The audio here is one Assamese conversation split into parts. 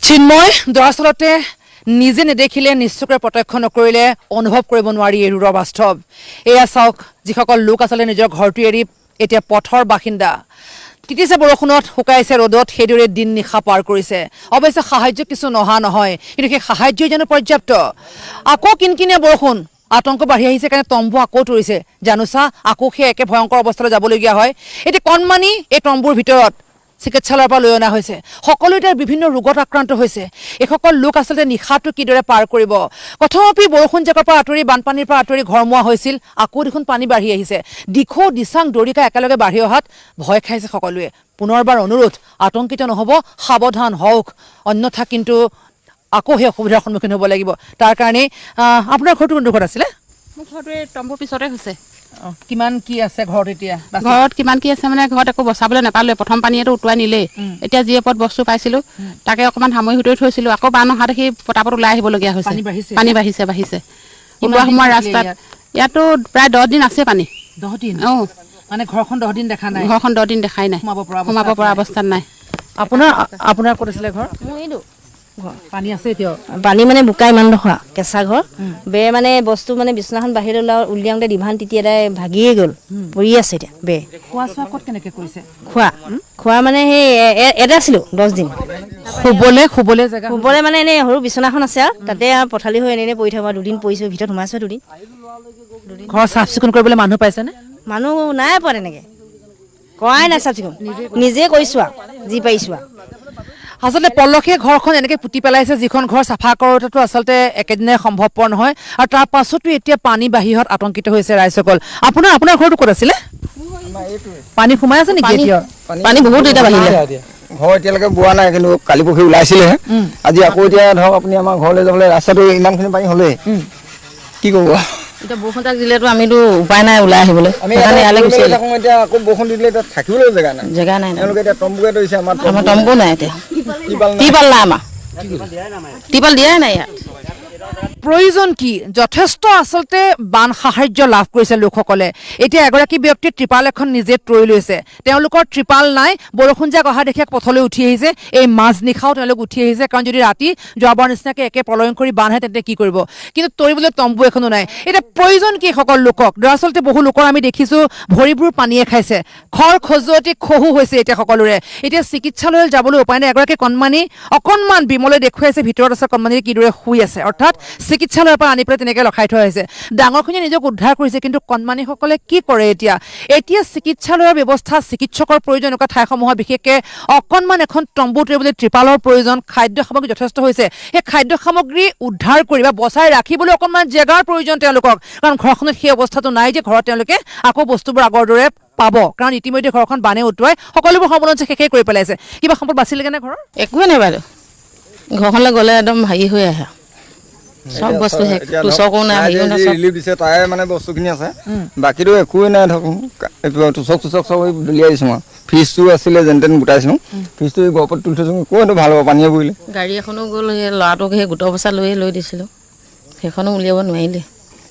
চিন্ময় দৰাচলতে নিজে নেদেখিলে নিশ্চয়কৈ প্ৰত্যক্ষ নকৰিলে অনুভৱ কৰিব নোৱাৰি এই ৰুৰৰ বাস্তৱ এয়া চাওক যিসকল লোক আচলতে নিজৰ ঘৰটো এৰি এতিয়া পথৰ বাসিন্দা তিতিছে বৰষুণত শুকাইছে ৰ'দত সেইদৰে দিন নিশা পাৰ কৰিছে অৱশ্যে সাহায্য কিছু নহা নহয় কিন্তু সেই সাহায্য যেন পৰ্যাপ্ত আকৌ কিনকিনীয়া বৰষুণ আতংক বাঢ়ি আহিছে কাৰণে তম্বু আকৌ তৰিছে জানোচা আকৌ সেই একে ভয়ংকৰ অৱস্থালৈ যাবলগীয়া হয় এতিয়া কণমানি এই তম্বুৰ ভিতৰত চিকিৎসালয়ৰ পৰা লৈ অনা হৈছে সকলো এতিয়া বিভিন্ন ৰোগত আক্ৰান্ত হৈছে এসকল লোক আচলতে নিশাটো কিদৰে পাৰ কৰিব কথমপি বৰষুণ জাকৰ পৰা আঁতৰি বানপানীৰ পৰা আঁতৰি ঘৰমুৱা হৈছিল আকৌ দেখোন পানী বাঢ়ি আহিছে দিখৌ দিচাং দৰিকা একেলগে বাঢ়ি অহাত ভয় খাইছে সকলোৱে পুনৰবাৰ অনুৰোধ আতংকিত নহ'ব সাৱধান হওক অন্যথা কিন্তু আকৌ সেই অসুবিধাৰ সন্মুখীন হ'ব লাগিব তাৰ কাৰণে আপোনাৰ ঘৰটো কোনটো ঘৰত আছিলে মোৰ ঘৰটো এই তম্বুৰ পিছতে হৈছে কিমান কি আছে ঘৰত এতিয়া ঘৰত কিমান কি আছে মানে ঘৰত একো বচাবলৈ নাপালোৱে প্ৰথম পানীয়েতো উটুৱাই নিলেই এতিয়া যি ওপৰত বস্তু পাইছিলোঁ তাকে অকণমান সামৰি সুতৰি থৈছিলোঁ আকৌ বান অহা দেখি পটাপট ওলাই আহিবলগীয়া হৈছে পানী বাঢ়িছে ওলোৱা সময়ত ৰাস্তাত ইয়াতো প্ৰায় 10 দিন আছে পানী 10 দিন অঁ মানে ঘৰখন 10 দিন দেখা নাই ঘৰখন 10 দিন দেখাই নাই সোমাব পৰা অৱস্থাত নাই আপোনাৰ ক'ত আছিলে ঘৰ মোৰ এইটো পানী আছে এতিয়া পানী মানে বোকা ইমান দখা কেঁচা ঘৰ বেৰ মানে বস্তু মানে বিচনাখন বাহিৰলৈ উলিয়াওঁতে ডিভান তিতি এটাই ভাগিয়ে গ'ল পৰি আছে এতিয়া বেৰ খোৱা চোৱা ক'ত কেনেকৈ কৰিছে খোৱা মানে সেই এটা আছিলোঁ 10 দিন শুবলৈ মানে এনেই সৰু বিচনাখন আছে আৰু তাতে আৰু পথালি হৈ এনেই পৰি থাকোঁ 2 দিন পৰিছোঁ ভিতৰত সোমাইছোঁ 2 দিন ঘৰ চাফ চিকুণ কৰিবলৈ মানুহ পাইছেনে মানুহ নাই পোৱা তেনেকৈ কৰাই নাই চাফ চিকুণ নিজে কৰিছোঁ আৰু যি পাৰিছোঁ আৰু আচলতে পলসে ঘৰখন এনেকৈ পুতি পেলাইছে যিখন ঘৰ চাফা কৰোঁতেতো আচলতে একেদিনাই সম্ভৱপৰ নহয় আৰু তাৰ পাছতো এতিয়া পানী বাঢ়িহত আতংকিত হৈছে ৰাইজসকল আপোনাৰ ঘৰটো ক'ত আছিলে পানী সোমাই আছে নেকি এতিয়া পানী বহুত এতিয়া বাঢ়িলে ঘৰ এতিয়ালৈকে বোৱা নাই কিন্তু কালি পৰহি ওলাইছিলেহে আজি আকৌ এতিয়া ধৰক আপুনি আমাৰ ঘৰলৈ যাবলৈ ৰাস্তাটো ইমানখিনি পানী হ'লেই কি ক'ব এতিয়া বৰষুণজাক দিলেতো আমিতো উপায় নাই ওলাই আহিবলৈ এতিয়া আকৌ বৰষুণ দিলে এতিয়া থাকিবলৈ জেগা নাই তেওঁলোকে এতিয়া তম্বুকে ধৰিছে আমাৰ তম্বু নাই এতিয়া টিপাল নাই আমাৰ টিপাল দিয়াই নাই ইয়াত প্ৰয়োজন কি যথেষ্ট আচলতে বান সাহায্য লাভ কৰিছে লোকসকলে এতিয়া এগৰাকী ব্যক্তিৰ ত্ৰিপাল এখন নিজে তৰি লৈছে তেওঁলোকৰ ত্ৰিপাল নাই বৰষুণ জাক অহা দেখি পথলৈ উঠি আহিছে এই মাজনিশাও তেওঁলোক উঠি আহিছে কাৰণ যদি ৰাতি যোৱাবাৰ নিচিনাকৈ একে প্ৰলয়ং কৰি বান আহে তেন্তে কি কৰিব কিন্তু তৰিবলৈ তম্বু এখনো নাই এতিয়া প্ৰয়োজন কি সকল লোকক দৰাচলতে বহু লোকৰ আমি দেখিছোঁ ভৰিবোৰ পানীয়ে খাইছে খৰ খজুৱতি খহু হৈছে এতিয়া সকলোৰে এতিয়া চিকিৎসালয়লৈ যাবলৈ উপায় নাই এগৰাকী কণমানি অকণমান বিমলৈ দেখুৱাইছে ভিতৰত আছে কণমানি কিদৰে শুই আছে অৰ্থাৎ চিকিৎসালয়ৰ পৰা আনি পেলাই তেনেকৈ ৰখাই থোৱা হৈছে ডাঙৰখিনিয়ে নিজক উদ্ধাৰ কৰিছে কিন্তু কণমানিসকলে কি কৰে এতিয়া চিকিৎসালয়ৰ ব্যৱস্থা চিকিৎসকৰ প্ৰয়োজন এনেকুৱা ঠাইসমূহত বিশেষকৈ অকণমান এখন তম্বু তৰিবলৈ ত্ৰিপালৰ প্ৰয়োজন খাদ্য সামগ্ৰী যথেষ্ট হৈছে সেই খাদ্য সামগ্ৰী উদ্ধাৰ কৰি বা বচাই ৰাখিবলৈ অকণমান জেগাৰ প্ৰয়োজন তেওঁলোকক কাৰণ ঘৰখনত সেই অৱস্থাটো নাই যে ঘৰত তেওঁলোকে আকৌ বস্তুবোৰ আগৰ দৰে পাব কাৰণ ইতিমধ্যে ঘৰখন বানে উটুৱাই সকলোবোৰ সম্পূৰ্ণ শেষেই কৰি পেলাইছে কিবা সম্পদ বাচিলেগৈনে ঘৰৰ একোৱে নাই বাইদেউ ঘৰখনলৈ গ'লে একদম হেৰি হৈ আহে সব বস্তু তুচকো নাই হেৰিও নাই ৰিলিফ দিছে তাই মানে বস্তুখিনি আছে বাকীটো একোৱেই নাই ধৰক তুচক চব দলিয়াই দিছোঁ মই ফ্ৰিজটো আছিলে যেন তেন গোটাইছোঁ ফ্ৰিজটো এই গহপুৰত তুলি থৈছোঁ কোনটো ভাল হ'ব পানীয়ে পৰিলে গাড়ী এখনো গ'ল সেই ল'ৰাটোক সেই গোটৰ পইচা লৈ দিছিলোঁ সেইখনো উলিয়াব নোৱাৰিলে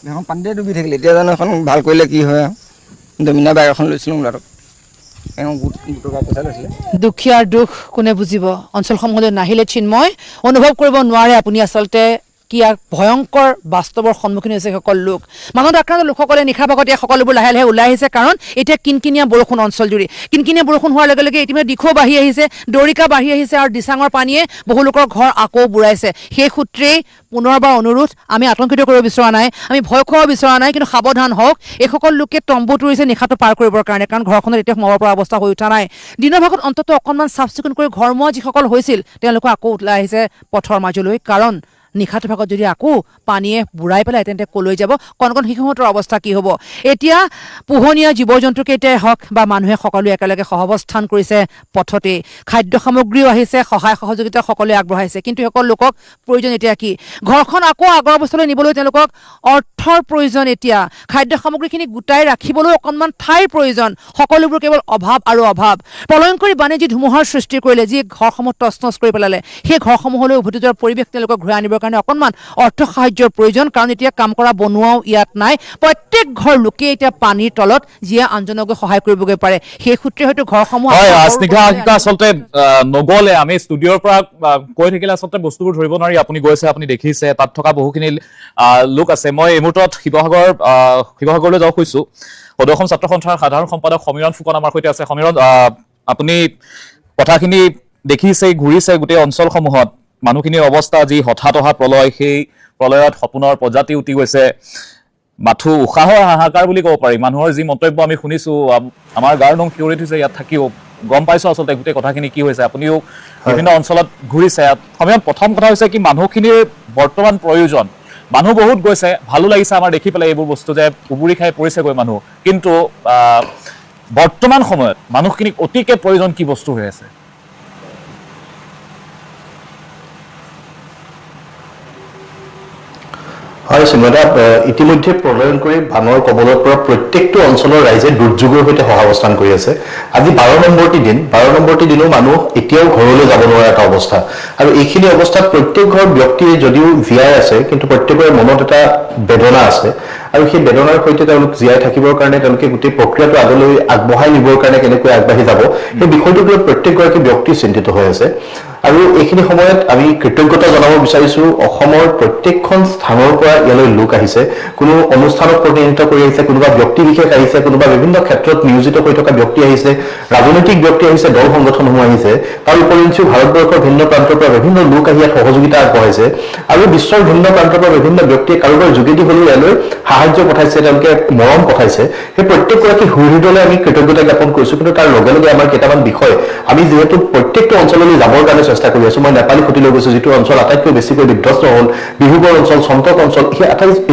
এখন পানীতে ডুবি থাকিলে এতিয়া জানো এখন ভাল কৰিলে কি হয় আৰু ডমিনা বাইক এখন লৈছিলোঁ ল'ৰাটোক দুখীয়াৰ দুখ কোনে বুজিব অঞ্চলসমূহলৈ নাহিলে চিন্ময় অনুভৱ কৰিব নোৱাৰে আপুনি আচলতে কি ভয়ংকৰ বাস্তৱৰ সন্মুখীন হৈছে সকল লোক মানুহত আক্ৰান্ত লোকসকলে নিশাৰ ভাগত এই সকলোবোৰ লাহে লাহে ওলাই আহিছে কাৰণ এতিয়া কিনকিনীয়া বৰষুণ অঞ্চলজুৰি কিনকিনীয়া বৰষুণ হোৱাৰ লগে লগে ইতিমধ্যে দিখৌ বাঢ়ি আহিছে দৰিকা বাঢ়ি আহিছে আৰু দিচাঙৰ পানীয়ে বহু লোকৰ ঘৰ আকৌ বুঢ়াইছে সেই সূত্ৰেই পুনৰবাৰ অনুৰোধ আমি আতংকিত কৰিব বিচৰা নাই আমি ভয় খোৱাব বিচৰা নাই কিন্তু সাৱধান হওক এইসকল লোকে তম্বু তৰিছে নিশাটো পাৰ কৰিবৰ কাৰণে কাৰণ ঘৰখনত এতিয়া সোমাব পৰা অৱস্থা হৈ উঠা নাই দিনৰ ভাগত অন্ততঃ অকণমান চাফ চিকুণ কৰি ঘৰমুৱা যিসকল হৈছিল তেওঁলোকে আকৌ ওলাই আহিছে পথৰ মাজলৈ কাৰণ নিশাটোৰ ভাগত যদি আকৌ পানীয়ে বুঢ়াই পেলাই তেন্তে কলৈ যাব কণ শিশুহঁতৰ অৱস্থা কি হ'ব এতিয়া পোহনীয়া জীৱ জন্তুকেইটাই হওক বা মানুহে সকলোৱে একেলগে সহাৱস্থান কৰিছে পথতে খাদ্য সামগ্ৰীও আহিছে সহায় সহযোগিতা সকলোৱে আগবঢ়াইছে কিন্তু সকলো লোকক প্ৰয়োজন এতিয়া কি ঘৰখন আকৌ আগৰ অৱস্থালৈ নিবলৈ তেওঁলোকক অৰ্থ অৰ্থৰ প্ৰয়োজন এতিয়া খাদ্য সামগ্ৰীখিনি গোটাই ৰাখিবলৈ অকণমান ঠাইৰ প্ৰয়োজন সকলোবোৰ কেৱল অভাৱ আৰু অভাৱ প্ৰলয়ংকৰী বানে যি ধুমুহাৰ সৃষ্টি কৰিলে যি ঘৰসমূহ তছনছ কৰি পেলালে সেই ঘৰসমূহলৈ উভতি যোৱাৰ পৰিৱেশ তেওঁলোকক ঘূৰাই আনিবৰ কাৰণে অকণমান অৰ্থ সাহায্যৰ প্ৰয়োজন কাৰণ এতিয়া কাম কৰা বনোৱাও ইয়াত নাই প্ৰত্যেক ঘৰ লোকে এতিয়া পানীৰ তলত যিয়ে আনজনক সহায় কৰিবগৈ পাৰে সেই সূত্ৰে হয়তো ঘৰসমূহ হয় স্নিগ্ধা আচলতে নগলে আমি ষ্টুডিঅ'ৰ পৰা কৈ থাকিলে আচলতে বস্তুবোৰ ধৰিব নোৱাৰি আপুনি গৈছে আপুনি দেখিছে তাত থকা বহুখিনি লোক আছে মই এই মুহূৰ্তত শিৱসাগৰলৈ যাব খুজিছো সদৌ অসম ছাত্ৰ সন্থাৰ সাধাৰণ সম্পাদক সমীৰণ ফুকন আমাৰ সৈতে আছে সমীৰণ আপুনি কথাখিনি দেখিছে ঘূৰিছে গোটেই অঞ্চলসমূহত মানুহখিনিৰ অৱস্থা যি হঠাৎ অহা প্ৰলয় সেই প্ৰলয়ত সপোনৰ প্ৰজাতি উটি গৈছে মাথো উশাহৰ হাহাকাৰ বুলি ক'ব পাৰি মানুহৰ যি মন্তব্য আমি শুনিছো আমাৰ গাৰ নোম শিয়ৰি উঠিছে ইয়াত থাকিও গম পাইছো আচলতে গোটেই কথাখিনি কি হৈছে আপুনিও বিভিন্ন অঞ্চলত ঘূৰিছে সময়ত প্ৰথম কথা হৈছে কি মানুহখিনিৰ বৰ্তমান প্ৰয়োজন মানুহ বহুত গৈছে ভালো লাগিছে আমাৰ দেখি পেলাই এইবোৰ বস্তু যে উবুৰি খাই পৰিছেগৈ মানুহ কিন্তু বৰ্তমান সময়ত মানুহখিনিক অতিকে প্ৰয়োজন কি বস্তু হৈ আছে হয় চিন্ময়দা ইতিমধ্যে প্ৰলয়ংকৰী বানৰ কবলৰ পৰা প্ৰত্যেকটো অঞ্চলৰ ৰাইজে দুৰ্যোগৰ সৈতে সহাৱস্থান কৰি আছে আজি 12 নম্বৰটি দিনো মানুহ এতিয়াও ঘৰলৈ যাব নোৱাৰা এটা অৱস্থা আৰু এইখিনি অৱস্থাত প্ৰত্যেক ঘৰ ব্যক্তিয়ে যদিও জীয়াই আছে কিন্তু প্ৰত্যেকৰে মনত এটা বেদনা আছে আৰু সেই বেদনাৰ সৈতে তেওঁলোক জীয়াই থাকিবৰ কাৰণে তেওঁলোকে গোটেই প্ৰক্ৰিয়াটো আগলৈ আগবঢ়াই নিবৰ কাৰণে কেনেকৈ আগবাঢ়ি যাব সেই বিষয়টোক লৈ প্ৰত্যেকগৰাকী ব্যক্তি চিন্তিত হৈ আছে আৰু এইখিনি সময়ত আমি কৃতজ্ঞতা জনাব বিচাৰিছো অসমৰ প্ৰত্যেকখন স্থানৰ পৰা ইয়ালৈ লোক আহিছে কোনো অনুষ্ঠানত প্ৰতিনিধিত্ব কৰি আহিছে কোনোবা ব্যক্তি বিশেষ আহিছে কোনোবা বিভিন্ন ক্ষেত্ৰত নিয়োজিত হৈ থকা ব্যক্তি আহিছে ৰাজনৈতিক ব্যক্তি আহিছে দল সংগঠনসমূহ আহিছে তাৰ উপৰিঞ্চি ভাৰতবৰ্ষৰ ভিন্ন প্ৰান্তৰ পৰা বিভিন্ন লোক আহি ইয়াত সহযোগিতা আগবঢ়াইছে আৰু বিশ্বৰ ভিন্ন প্ৰান্তৰ পৰা বিভিন্ন ব্যক্তিয়ে কাৰোবাৰ যোগেদি হ'লেও ইয়ালৈ সাহায্য পঠাইছে তেওঁলোকে মৰম পঠাইছে সেই প্ৰত্যেকগৰাকী হৃদয়লৈ আমি কৃতজ্ঞতা জ্ঞাপন কৰিছো কিন্তু তাৰ লগে লগে আমাৰ কেইটামান বিষয় আমি যিহেতু প্ৰত্যেকটো অঞ্চললৈ যাবৰ কাৰণে চেষ্টা কৰি আছো মই নেপালী খুঁটিলৈ গৈছো যিটো অঞ্চল আটাইতকৈ বেছিকৈ বিধ্বস্ত হ'ল বিহুগড় অঞ্চল চন্তক অঞ্চল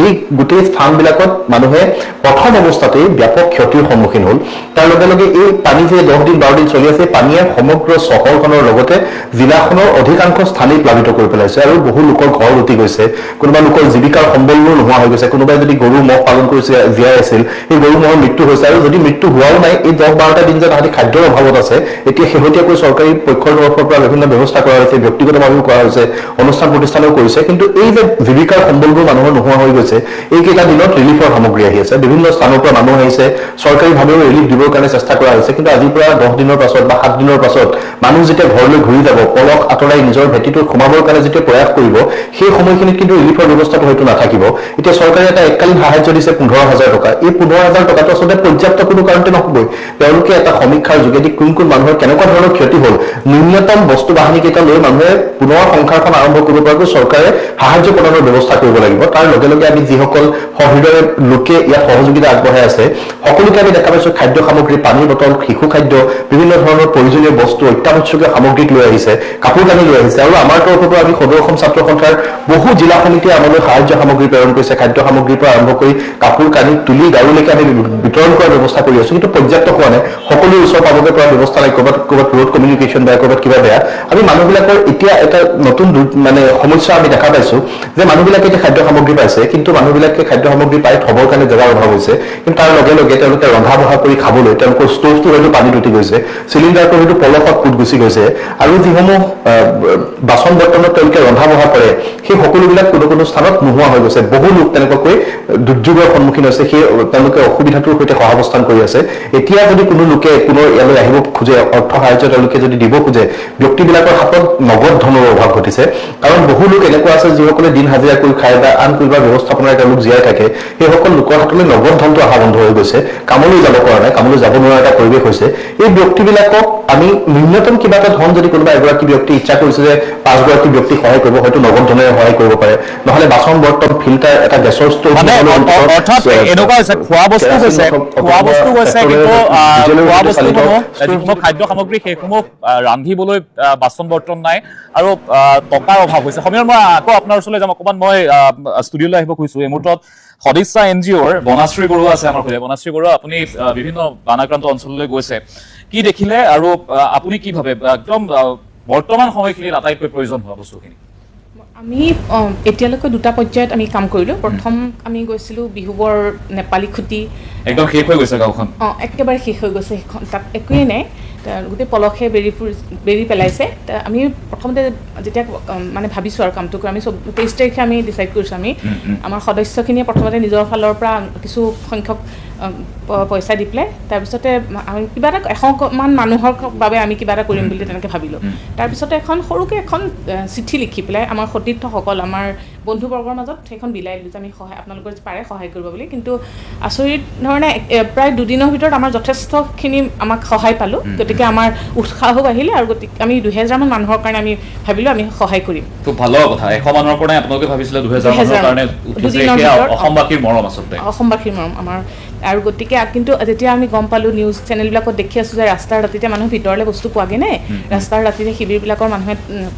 এই গোটেই স্থানবিলাকত মানুহে প্ৰথম অৱস্থাতেই ব্যাপক ক্ষতিৰ সন্মুখীন হ'ল তাৰ লগে লগে এই পানী যে 10 দিন 12 দিন চলি আছে পানীয়ে সমগ্ৰ চহৰখনৰ লগতে জিলাখনৰ অধিকাংশ স্থানেই প্লাবিত কৰি পেলাইছে আৰু বহু লোকৰ ঘৰ উটি গৈছে কোনোবা লোকৰ জীৱিকাৰ সম্বলবোৰ নোহোৱা হৈ গৈছে কোনোবাই যদি গৰু মহ পালন কৰিছে জীয়াই আছিল সেই গৰু মহৰ মৃত্যু হৈছে আৰু যদি মৃত্যু হোৱাও নাই এই 10-12টা দিন যে তাহাঁতি খাদ্যৰ অভাৱত আছে এতিয়া শেহতীয়াকৈ চৰকাৰী পক্ষৰ তৰফৰ পৰা বিভিন্ন ব্যৱস্থা কৰা হৈছে ব্যক্তিগতভাৱেও কৰা হৈছে অনুষ্ঠান প্ৰতিষ্ঠানেও কৰিছে কিন্তু এই যে জীৱিকাৰ সম্বলবোৰ মানুহৰ নোহোৱা হৈ গৈছে এইকেইটা দিনত ৰিলিফৰ সামগ্ৰী আহি আছে বিভিন্ন স্থানৰ পৰা মানুহ আহিছে চৰকাৰীভাৱেও ৰিলিফ দিবৰ কাৰণে চেষ্টা কৰা হৈছে কিন্তু আজিৰ পৰা 10 দিনৰ পাছত বা 7 দিনৰ পাছত মানুহ যেতিয়া ঘৰলৈ ঘূৰি যাব পলস আঁতৰাই নিজৰ ভেটিটোত সোমাবৰ কাৰণে যেতিয়া প্ৰয়াস কৰিব সেই সময়খিনিত কিন্তু ৰিলিফৰ ব্যৱস্থাটো হয়তো নাথাকিব এতিয়া চৰকাৰে এটা এককালীন সাহায্য দিছে 15,000 টকা এই 15,000 টকাটো আচলতে পৰ্যাপ্ত কোনো কাৰণতে নহবই তেওঁলোকে এটা সমীক্ষাৰ যোগেদি কোন কোন মানুহৰ কেনেকুৱা ধৰণৰ ক্ষতি হ'ল ন্যূনতম বস্তু বাহিনী কেইটা লৈ মানুহে পুনৰ সংসাৰখন আৰম্ভ কৰিব পৰাকৈ চৰকাৰে সাহায্য প্ৰদানৰ ব্যৱস্থা কৰিব লাগিব তাৰ লগে লগে আমি যিসকল সহৃদয় লোকে ইয়াত সহযোগিতা আগবঢ়াই আছে সকলোকে আমি দেখা পাইছো খাদ্য সামগ্ৰী পানীৰ বটল শিশু খাদ্য বিভিন্ন ধৰণৰ প্ৰয়োজনীয় বস্তু অত্যাৱশ্যকীয় সামগ্ৰী লৈ আহিছে কাপোৰ কানি লৈ আহিছে আৰু আমাৰ তৰফৰ পৰা আমি সদৌ অসম ছাত্ৰ সন্থাৰ বহু জিলা সমিতিয়ে আমালৈ সাহায্য সামগ্ৰী প্ৰেৰণ কৰিছে খাদ্য সামগ্ৰীৰ পৰা আৰম্ভ কৰি কাপোৰ কানি তুলি গাৰুলৈকে আমি বিতৰণ কৰাৰ ব্যৱস্থা কৰি আছো কিন্তু পৰ্যাপ্ত হোৱা নাই সকলো ওচৰ পাবগৈ পৰা ব্যৱস্থা নাই ক'ৰবাত ৰোড কমিউনিকেশ্যন বেয়া ক'ৰবাত কিবা বেয়া আমি মানুহবিলাকৰ এতিয়া এটা নতুন মানে সমস্যা আমি দেখা পাইছো যে মানুহবিলাকে এতিয়া খাদ্য সামগ্ৰী পাইছে কিন্তু মানুহবিলাকে খাদ্য সামগ্ৰী পাই থবৰ কাৰণে জেগাৰ অভাৱ হৈছে কিন্তু তাৰ লগে লগে তেওঁলোকে ৰন্ধা বঢ়া কৰি খাবলৈ তেওঁলোকৰ ষ্ট'ভটো হয়তো পানীত উঠি গৈছে চিলিণ্ডাৰটো হয়তো পলসত পুত গুচি গৈছে আৰু যিসমূহ বাচন বৰ্তনত তেওঁলোকে ৰন্ধা বঢ়া কৰে সেই সকলোবিলাক কোনো স্থানত নোহোৱা হৈ গৈছে বহু লোক তেনেকুৱাকৈ দুৰ্যোগৰ সন্মুখীন হৈছে সেই তেওঁলোকে অসুবিধাটোৰ সৈতে সহাৱস্থান কৰি আছে এতিয়া যদি কোনো লোকে পুনৰ ইয়ালৈ আহিব খোজে অৰ্থ সাহায্য তেওঁলোকে যদি দিব খোজে ব্যক্তিবিলাকৰ হাতত নগদ ধনৰ অভাৱ ঘটিছে কাৰণ বহু লোক এনেকুৱা আছে যিসকলে দিন হাজিৰা কৰি খায় বা আন কিবা ব্যৱস্থাপনাৰে তেওঁলোক জীয়াই থাকে সেইসকল লোকৰ হাতলৈ নগদ ধনটো অহা বন্ধ হৈ গৈছে কামলৈ যাব পৰা নাই কামলৈ যাব নোৱাৰা এটা পৰিৱেশ হৈছে এই ব্যক্তিবিলাকক আমি ন্যূনতম কিবা এটা ধন যদি কোনোবা এগৰাকী ব্যক্তি ইচ্ছা কৰিছে যে 5 গৰাকী ব্যক্তি সহায় কৰিব হয়তো নগদ ধনেৰে সহায় কৰিব পাৰে নহলে বাচন বৰ্তন ফিল্টাৰ এটা গেছৰ ষ্ট'ভ অৰ্থাৎ এনেকুৱা হৈছে খোৱা বস্তু হৈছে কিন্তু যিসমূহ খাদ্য সামগ্ৰী সেইসমূহ ৰান্ধিবলৈ বাচন বৰ্তন নাই আৰু টকাৰ অভাৱ হৈছে সমীৰণ মই আকৌ আপোনাৰ ওচৰলৈ যাম অকণমান মই ষ্টুডিঅ'লৈ আহিব খুজিছো এই মুহূৰ্তত সদিচ্ছা NGOৰ বনাশ্ৰী বৰুৱা আছে আমাৰ সৈতে বনাশ্ৰী বৰুৱা আপুনি বিভিন্ন বানাক্ৰান্ত অঞ্চললৈ গৈছে কি দেখিলে আৰু আপুনি কি ভাবে একদম বৰ্তমান সময়খিনিত আটাইতকৈ প্ৰয়োজন হোৱা বস্তুখিনি আমি এতিয়ালৈকে দুটা পৰ্যায়ত আমি কাম কৰিলোঁ। প্ৰথম আমি গৈছিলোঁ বিহুবৰ নেপালী খুঁটি, একদম শেষ হৈ গৈছে গাঁওখন। একেবাৰে শেষ হৈ গৈছে সেইখন, তাত একোৱেই নাই, গোটেই পলসে বেৰি পেলাইছে। আমি প্ৰথমতে যেতিয়া মানে ভাবিছোঁ আৰু কামটো কৰি, আমি 23 তাৰিখে আমি ডিচাইড কৰিছোঁ, আমি আমাৰ সদস্যখিনিয়ে প্ৰথমতে নিজৰ ফালৰ পৰা কিছু সংখ্যক পইচা দি পেলাই, তাৰপিছতে আমি কিবা এটা 100মান মানুহৰ বাবে আমি কিবা এটা কৰিম বুলি তেনেকৈ ভাবিলোঁ। তাৰপিছতে সৰুকৈ এখন চিঠি লিখি পেলাই আমাৰ সতীৰ্থসকল, আমাৰ বন্ধুবৰ্গৰ মাজত সেইখন বিলাই দিলোঁ যে আমি আপোনালোকৰ পাৰে সহায় কৰিব বুলি। কিন্তু আচৰিত ধৰণে প্ৰায় দুদিনৰ ভিতৰত আমাৰ যথেষ্টখিনি আমাক সহায় পালোঁ। গতিকে আমাৰ উৎসাহো বাঢ়িলে, আৰু গতিকে আমি 2000মান মানুহৰ কাৰণে আমি ভাবিলোঁ আমি সহায় কৰিম। খুব ভাল কথা। 100 মানুহৰ কাৰণে আপোনালোকে ভাবিছিলে 2000 মানুহৰ কাৰণে অসমবাসীৰ মৰম, আচলতে অসমবাসীৰ মৰম আমাৰ। আৰু গতিকে কিন্তু যেতিয়া আমি গম পালোঁ, নিউজ চেনেলবিলাকত দেখি আছোঁ যে ৰাস্তাৰ ৰাতিতে মানুহ ভিতৰলৈ বস্তু পোৱাগৈ নাই, ৰাস্তাৰ ৰাতিতে শিবিৰবিলাকৰ মানুহে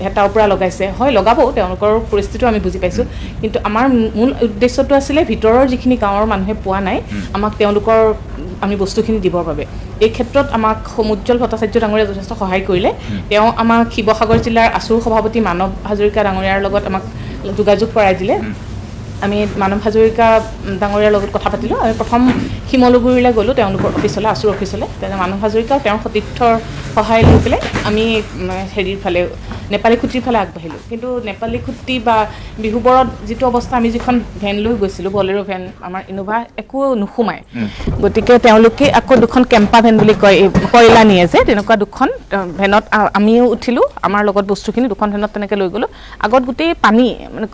হেতাৰ পৰা লগাইছে। হয়, লগাব, তেওঁলোকৰ পৰিস্থিতিও আমি বুজি পাইছোঁ। কিন্তু আমাৰ মূল উদ্দেশ্যটো আছিলে ভিতৰৰ যিখিনি গাঁৱৰ মানুহে পোৱা নাই, আমাক তেওঁলোকৰ আমি বস্তুখিনি দিবৰ বাবে। এই ক্ষেত্ৰত আমাক সমুজ্জ্বল ভট্টাচাৰ্য ডাঙৰীয়াই যথেষ্ট সহায় কৰিলে। তেওঁ আমাক শিৱসাগৰ জিলাৰ আছুৰ সভাপতি মানৱ হাজৰিকা ডাঙৰীয়াৰ লগত আমাক যোগাযোগ কৰাই দিলে। আমি মানৱ হাজৰিকা ডাঙৰীয়াৰ লগত কথা পাতিলোঁ। আমি প্ৰথম শিমলুগুৰিলৈ গ'লোঁ, তেওঁলোকৰ অফিচলৈ, আছুৰ অফিচলৈ। তেতিয়া মানৱ হাজৰিকা তেওঁৰ সতীৰ্থৰ সহায় লৈ পেলাই আমি হেৰিৰ ফালে নেপালী খুঁটিৰ ফালে আগবাঢ়িলোঁ। কিন্তু নেপালী খুঁটি বা বিহুবৰত যিটো অৱস্থা, আমি যিখন ভেন লৈ গৈছিলোঁ, বলেৰো ভেন, আমাৰ ইনোভা, একো নোসোমায়। গতিকে তেওঁলোকে আকৌ দুখন কেম্পা ভেন বুলি কয়, কয়লা নিয়ে যে, তেনেকুৱা দুখন ভেনত আমিও উঠিলোঁ, আমাৰ লগত বস্তুখিনি দুখন ভেনত তেনেকৈ লৈ গ'লোঁ। আগত গোটেই পানী, মানে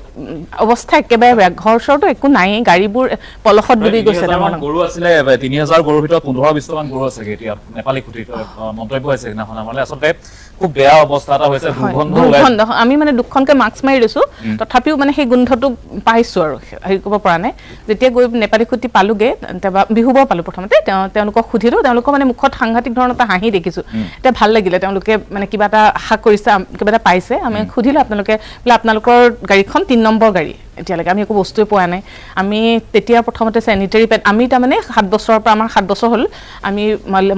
অৱস্থা একেবাৰে বেয়া, ঘৰ চৰটো একো নায়েই, গাড়ীবোৰ পলসত ডুবি গৈছে। গৰু আছিলে 3000 গৰুৰ ভিতৰত 15-20টামান গৰু আছে এতিয়া নেপালী খুঁটিত। মন্তব্য হৈছে সেইদিনাখন আমালৈ, আচলতে খুব বেয়া অৱস্থা এটা হৈছে, দুৰ্গন্ধ। আমি মানে দুখনকৈ মাস্ক মাৰি লৈছোঁ, তথাপিও মানে সেই গোন্ধটো পাইছোঁ আৰু হেৰি কৰিব পৰা নাই। যেতিয়া গৈ নেপালী খুঁটি পালোগৈ, বিহুবৰ পালোঁ প্ৰথমতে, তেওঁলোকক সুধিলোঁ, তেওঁলোকৰ মানে মুখত সাংঘাতিক ধৰণৰ এটা হাঁহি দেখিছোঁ। এতিয়া ভাল লাগিলে, তেওঁলোকে মানে কিবা এটা আশা কৰিছে, কিবা এটা পাইছে। আমি সুধিলোঁ আপোনালোকে, বোলে আপোনালোকৰ গাড়ীখন 3 নম্বৰ গাড়ী, এতিয়ালৈকে আমি একো বস্তুৱে পোৱা নাই। আমি তেতিয়া প্ৰথমতে চেনিটেৰী পেড, আমি তাৰমানে 7 বছৰৰ পৰা, আমাৰ 7 বছৰ হ'ল, আমি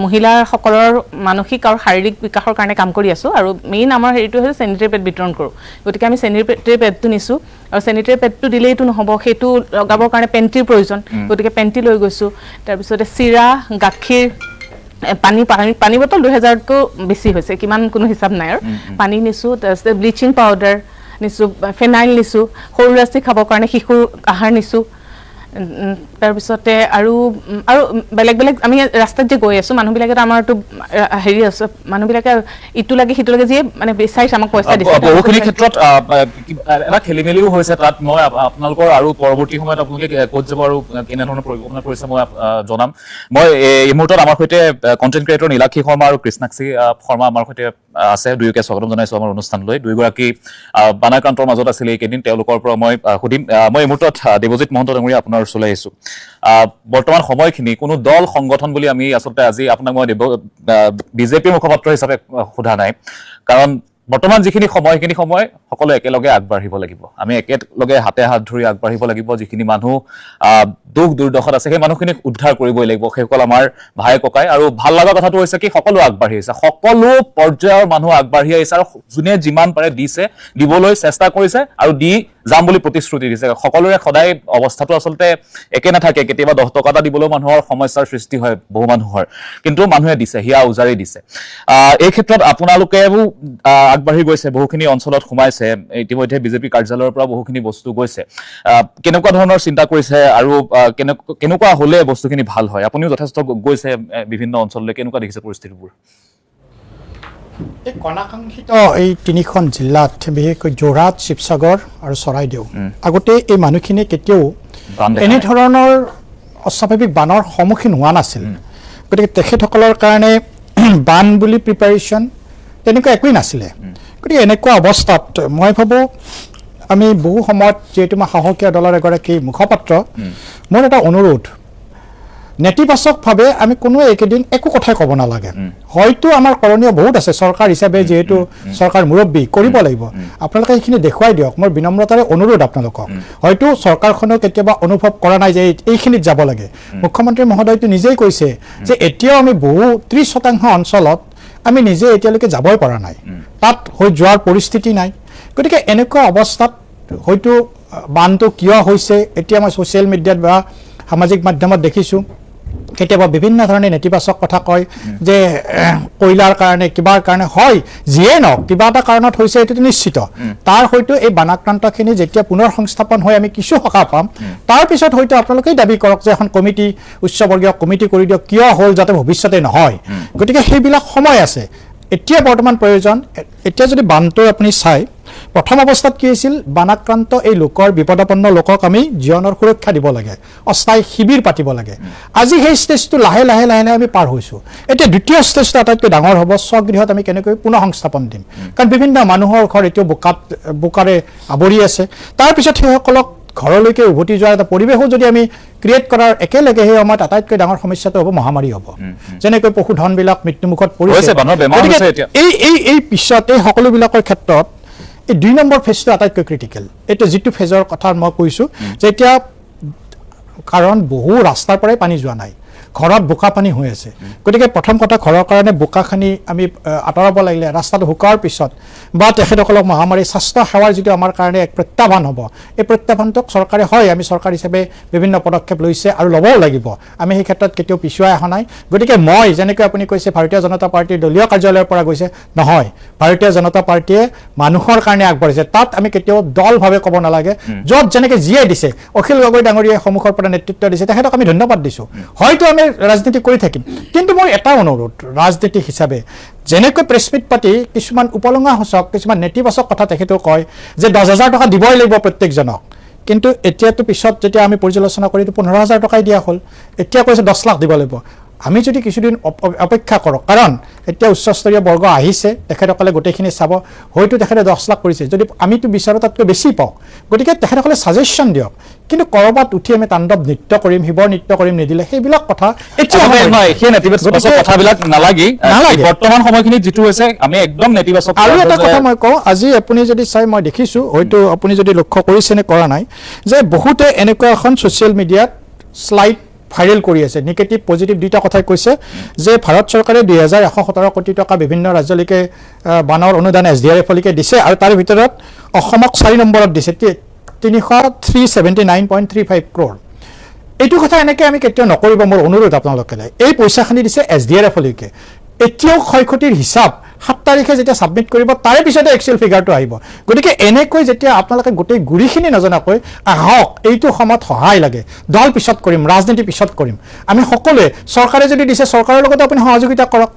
মহিলাসকলৰ মানসিক আৰু শাৰীৰিক বিকাশৰ কাৰণে কাম কৰি আছোঁ। আৰু মেইন আমাৰ হেৰিটো হৈছে চেনিটেৰী পেড বিতৰণ কৰোঁ। গতিকে আমি চেনিটেৰী পেডটো নিছোঁ, আৰু চেনিটেৰী পেডটো দিলেইতো নহ'ব, সেইটো লগাবৰ কাৰণে পেণ্টিৰ প্ৰয়োজন। গতিকে পেণ্টি লৈ গৈছোঁ। তাৰপিছতে চিৰা, গাখীৰ, পানী বটল 2000তকৈও বেছি হৈছে, কিমান কোনো হিচাপ নাই। আৰু পানী নিছোঁ, তাৰপিছতে ব্লিচিং পাউডাৰ নিছোঁ, ফেনাইল নিছোঁ, সৰু ল'ৰা ছোৱালী খাবৰ কাৰণে শিশুৰ আহাৰ নিছোঁ। তাৰপিছতে আৰু বেলেগ বেলেগ, আমি ৰাস্তাত যে গৈ আছোঁ, মানুহবিলাকে আমাৰতো হেৰি আছে, মানুহবিলাকে ইটো লাগে সিটো লাগে যিয়ে মানে বিচাৰিছে, আমাক পইচা দিছে। বহুখিনি ক্ষেত্ৰত এটা খেলি মেলিও হৈছে তাত। মই আপোনালোকৰ আৰু পৰৱৰ্তী সময়ত আপোনালোকে ক'ত যাব আৰু কেনেধৰণৰ পৰিকল্পনা কৰিছে মই জনাম। মই এই মুহূৰ্তত আমাৰ সৈতে কণ্টেণ্ট ক্ৰিয়েটৰ নীলাক্ষী শৰ্মা আৰু কৃষ্ণাক্ষী শৰ্মা আমাৰ সৈতে আছে, দুয়োকে স্বাগতম জনাইছোঁ আমাৰ অনুষ্ঠানলৈ। দুয়োগৰাকী বানাক্ৰান্তৰ মাজত আছিলে এইকেইদিন, তেওঁলোকৰ পৰা মই সুধিম। মই এই মুহূৰ্তত দেৱজিৎ মহন্ত ডাঙৰীয়া আপোনাৰ ওচৰলৈ আহিছোঁ। বৰ্তমান সময়খিনি কোনো দল সংগঠন বুলি আমি আচলতে আজি আপোনাক মই বিজেপিৰ মুখপাত্ৰ হিচাপে সোধা নাই, কাৰণ বৰ্তমান যিখিনি সময়, সেইখিনি সময় সকলো একেলগে আগবাঢ়িব লাগিব। আমি একেলগে হাতে হাত ধৰি আগবাঢ়িব লাগিব। যিখিনি মানুহ দুখ দুৰ্দশাত আছে, সেই মানুহখিনিক উদ্ধাৰ কৰিবই লাগিব। সেইসকল আমাৰ ভাই ককাই। আৰু ভাল লগা কথাটো হৈছে কি, সকলো আগবাঢ়ি আহিছে, সকলো পৰ্যায়ৰ মানুহ আগবাঢ়ি আহিছে, আৰু যোনে যিমান পাৰে দিছে, দিবলৈ চেষ্টা কৰিছে, আৰু দি যাম বুলি প্ৰতিশ্ৰুতি দিছে। সকলোৰে সদায় অৱস্থাটো আচলতে একে নাথাকে। কেতিয়াবা 10 টকা এটা দিবলৈও মানুহৰ সমস্যাৰ সৃষ্টি হয় বহু মানুহৰ, কিন্তু মানুহে দিছে, হিয়া উজাৰি দিছে। এই ক্ষেত্ৰত আপোনালোকেও আগবাঢ়ি গৈছে, বহুখিনি অঞ্চলত সোমাইছে, ইতিমধ্যে বিজেপি কাৰ্যালয়ৰ পৰা বহুখিনি বস্তু গৈছে। কেনেকুৱা ধৰণৰ চিন্তা কৰিছে, আৰু কেনেকুৱা হ'লে বস্তুখিনি ভাল হয়? আপুনিও যথেষ্ট গৈছে বিভিন্ন অঞ্চললৈ, কেনেকুৱা দেখিছে পৰিস্থিতিবোৰ? এই কণাকাংক্ষিত এই 3খন জিলাত, বিশেষকৈ যোৰহাট, শিৱসাগৰ আৰু চৰাইদেউ, আগতে এই মানুহখিনিয়ে কেতিয়াও এনেধৰণৰ অস্বাভাৱিক বানৰ সন্মুখীন হোৱা নাছিল। গতিকে তেখেতসকলৰ কাৰণে বান বুলি প্ৰিপাৰেশ্যন তেনেকুৱা একোৱেই নাছিলে। গতিকে এনেকুৱা অৱস্থাত মই ভাবোঁ, আমি বহু সময়ত, যিহেতু মই সাহসীয়া দলৰ এগৰাকী মুখপাত্ৰ, মোৰ এটা অনুৰোধ, নেতিবাচকভাৱে আমি কোনো এইকেইদিন একো কথাই ক'ব নালাগে। হয়তো আমাৰ কৰণীয় বহুত আছে, চৰকাৰ হিচাপে যিহেতু চৰকাৰ মুৰব্বী, কৰিব লাগিব। আপোনালোকে সেইখিনি দেখুৱাই দিয়ক, মোৰ বিনম্ৰতাৰে অনুৰোধ আপোনালোকক। হয়তো চৰকাৰখনেও কেতিয়াবা অনুভৱ কৰা নাই যে এইখিনিত যাব লাগে। মুখ্যমন্ত্ৰী মহোদয়টো নিজেই কৈছে যে এতিয়াও আমি বহু 30% অঞ্চলত আমি নিজে এতিয়ালৈকে যাবই পৰা নাই, তাত হৈ যোৱাৰ পৰিস্থিতি নাই। গতিকে এনেকুৱা অৱস্থাত হয়তো বানটো কিয় হৈছে এতিয়া মই ছ'চিয়েল মিডিয়াত বা সামাজিক মাধ্যমত দেখিছোঁ কেতিয়াবা বিভিন্ন ধৰণে নেতিবাচক কথা কয় যে কয়লাৰ কাৰণে কিবাৰ কাৰণে হয় যিয়ে নহওক কিবা এটা কাৰণত হৈছে এইটো নিশ্চিত তাৰ হয়তো এই বানাক্ৰান্তখিনি যেতিয়া পুনৰ সংস্থাপন হৈ আমি কিছু সকাহ পাম তাৰপিছত হয়তো আপোনালোকেই দাবী কৰক যে এখন কমিটি উচ্চবৰ্গীয় কমিটি কৰি দিয়ক কিয় হ'ল যাতে ভৱিষ্যতে নহয় গতিকে সেইবিলাক সময় আছে এতিয়া বৰ্তমান প্ৰয়োজন এতিয়া যদি বানটো আপুনি চাই প্ৰথম অৱস্থাত কি হৈছিল বানাক্ৰান্ত এই লোকৰ বিপদাপন্ন লোকক আমি জীৱনৰ সুৰক্ষা দিব লাগে অস্থায়ী শিবিৰ পাতিব লাগে আজি সেই ষ্টেজটো লাহে লাহে লাহে লাহে আমি পাৰ হৈছোঁ এতিয়া দ্বিতীয় ষ্টেজটো আটাইতকৈ ডাঙৰ হ'ব স্বগৃহত আমি কেনেকৈ পুনৰ সংস্থাপন দিম কাৰণ বিভিন্ন মানুহৰ ঘৰ এতিয়াও বোকাৰে আৱৰি আছে তাৰপিছত সেইসকলক ঘৰলৈকে উভতি যোৱাৰ এটা পৰিৱেশো যদি আমি ক্ৰিয়েট কৰাৰ একেলগে সেই সময়ত আটাইতকৈ ডাঙৰ সমস্যাটো হ'ব মহামাৰী হ'ব যেনেকৈ পশুধনবিলাক মৃত্যুমুখত পৰিছে এই পিছত এই সকলোবিলাকৰ ক্ষেত্ৰত এই 2 নম্বৰ ফেজটো আটাইতকৈ ক্ৰিটিকেল এইটো যিটো ফেজৰ কথা মই কৈছোঁ যে এতিয়া কাৰণ বহু ৰাস্তাৰ পৰাই পানী যোৱা নাই ঘৰত বোকা পানী হৈ আছে গতিকে প্ৰথম কথা ঘৰৰ কাৰণে বোকাখিনি আমি আঁতৰাব লাগিলে ৰাস্তাটো শুকোৱাৰ পিছত বা তেখেতসকলক মহামাৰী স্বাস্থ্য সেৱাৰ যিটো আমাৰ কাৰণে এক প্ৰত্যাহ্বান হ'ব এই প্ৰত্যাহ্বানটোক চৰকাৰে হয় আমি চৰকাৰ হিচাপে বিভিন্ন পদক্ষেপ লৈছে আৰু ল'বও লাগিব আমি সেই ক্ষেত্ৰত কেতিয়াও পিছুৱাই অহা নাই গতিকে মই যেনেকৈ আপুনি কৈছে ভাৰতীয় জনতা পাৰ্টীৰ দলীয় কাৰ্যালয়ৰ পৰা গৈছে নহয় ভাৰতীয় জনতা পাৰ্টীয়ে মানুহৰ কাৰণে আগবাঢ়িছে তাত আমি কেতিয়াও দলভাৱে ক'ব নালাগে য'ত যেনেকৈ যিয়ে দিছে অখিল গগৈ ডাঙৰীয়াই সন্মুখৰ পৰা নেতৃত্ব দিছে তেখেতক আমি ধন্যবাদ দিছোঁ হয়তো আমি ৰাজনীতি কৰি থাকিম কিন্তু মোৰ এটা অনুৰোধ ৰাজনীতি হিচাপে যেনেকৈ প্ৰেছমিট পাতি কিছুমান উপলঙা সূচক কিছুমান নেতিবাচক কথা তেখেতেও কয় যে 10,000 টকা দিবই লাগিব প্ৰত্যেকজনক কিন্তু এতিয়াতো পিছত যেতিয়া আমি পৰ্যালোচনা কৰি 15,000 টকাই দিয়া হ'ল এতিয়া কৈছে 10 লাখ দিব লাগিব আমি যদি কিছুদিন অপেক্ষা কৰোঁ কাৰণ এতিয়া উচ্চস্তৰীয় বৰ্গ আহিছে তেখেতসকলে গোটেইখিনি চাব হয়তো তেখেতে 10 লাখ কৰিছে যদি আমিতো বিচাৰোঁ তাতকৈ বেছি পাওঁ গতিকে তেখেতসকলে ছাজেশ্যন দিয়ক কিন্তু ক'ৰবাত উঠি আমি তাণ্ডৱ নৃত্য কৰিম শিৱৰ নৃত্য কৰিম নিদিলে সেইবিলাক কথা এতিয়া সেই নেতিবাচক কথাবিলাক নালাগি বৰ্তমান সময়খিনিত যিটো হৈছে আমি একদম নেতিবাচক আৰু এটা কথা মই কওঁ আজি আপুনি যদি চাই মই দেখিছোঁ হয়তো আপুনি যদি লক্ষ্য কৰিছে নে কৰা নাই যে বহুতে এনেকুৱা এখন ছ'চিয়েল মিডিয়াত শ্লাইড ভাইৰেল কৰি আছে নিগেটিভ পজিটিভ দুটা কথাই কৈছে যে ভাৰত চৰকাৰে 2,117 কোটি টকা বিভিন্ন ৰাজ্যলৈকে বানৰ অনুদান SDRF-লৈকে দিছে আৰু তাৰ ভিতৰত অসমক 4 নম্বৰত দিছে 379.35 crore এইটো কথা এনেকৈ আমি কেতিয়াও নকৰিব মোৰ অনুৰোধ আপোনালোকে এই পইচাখিনি দিছে SDRF-লৈকে এতিয়াও ক্ষয়ক্ষতিৰ হিচাপ 7 তাৰিখে যেতিয়া ছাবমিট কৰিব তাৰে পিছতে এক্সুৱেল ফিগাৰটো আহিব গতিকে এনেকৈ যেতিয়া আপোনালোকে গোটেই গুৰিখিনি নজনাকৈ আহক এইটো সময়ত সহায় লাগে দল পিছত কৰিম ৰাজনীতি পিছত কৰিম আমি সকলোৱে চৰকাৰে যদি দিছে চৰকাৰৰ লগতে আপুনি সহযোগিতা কৰক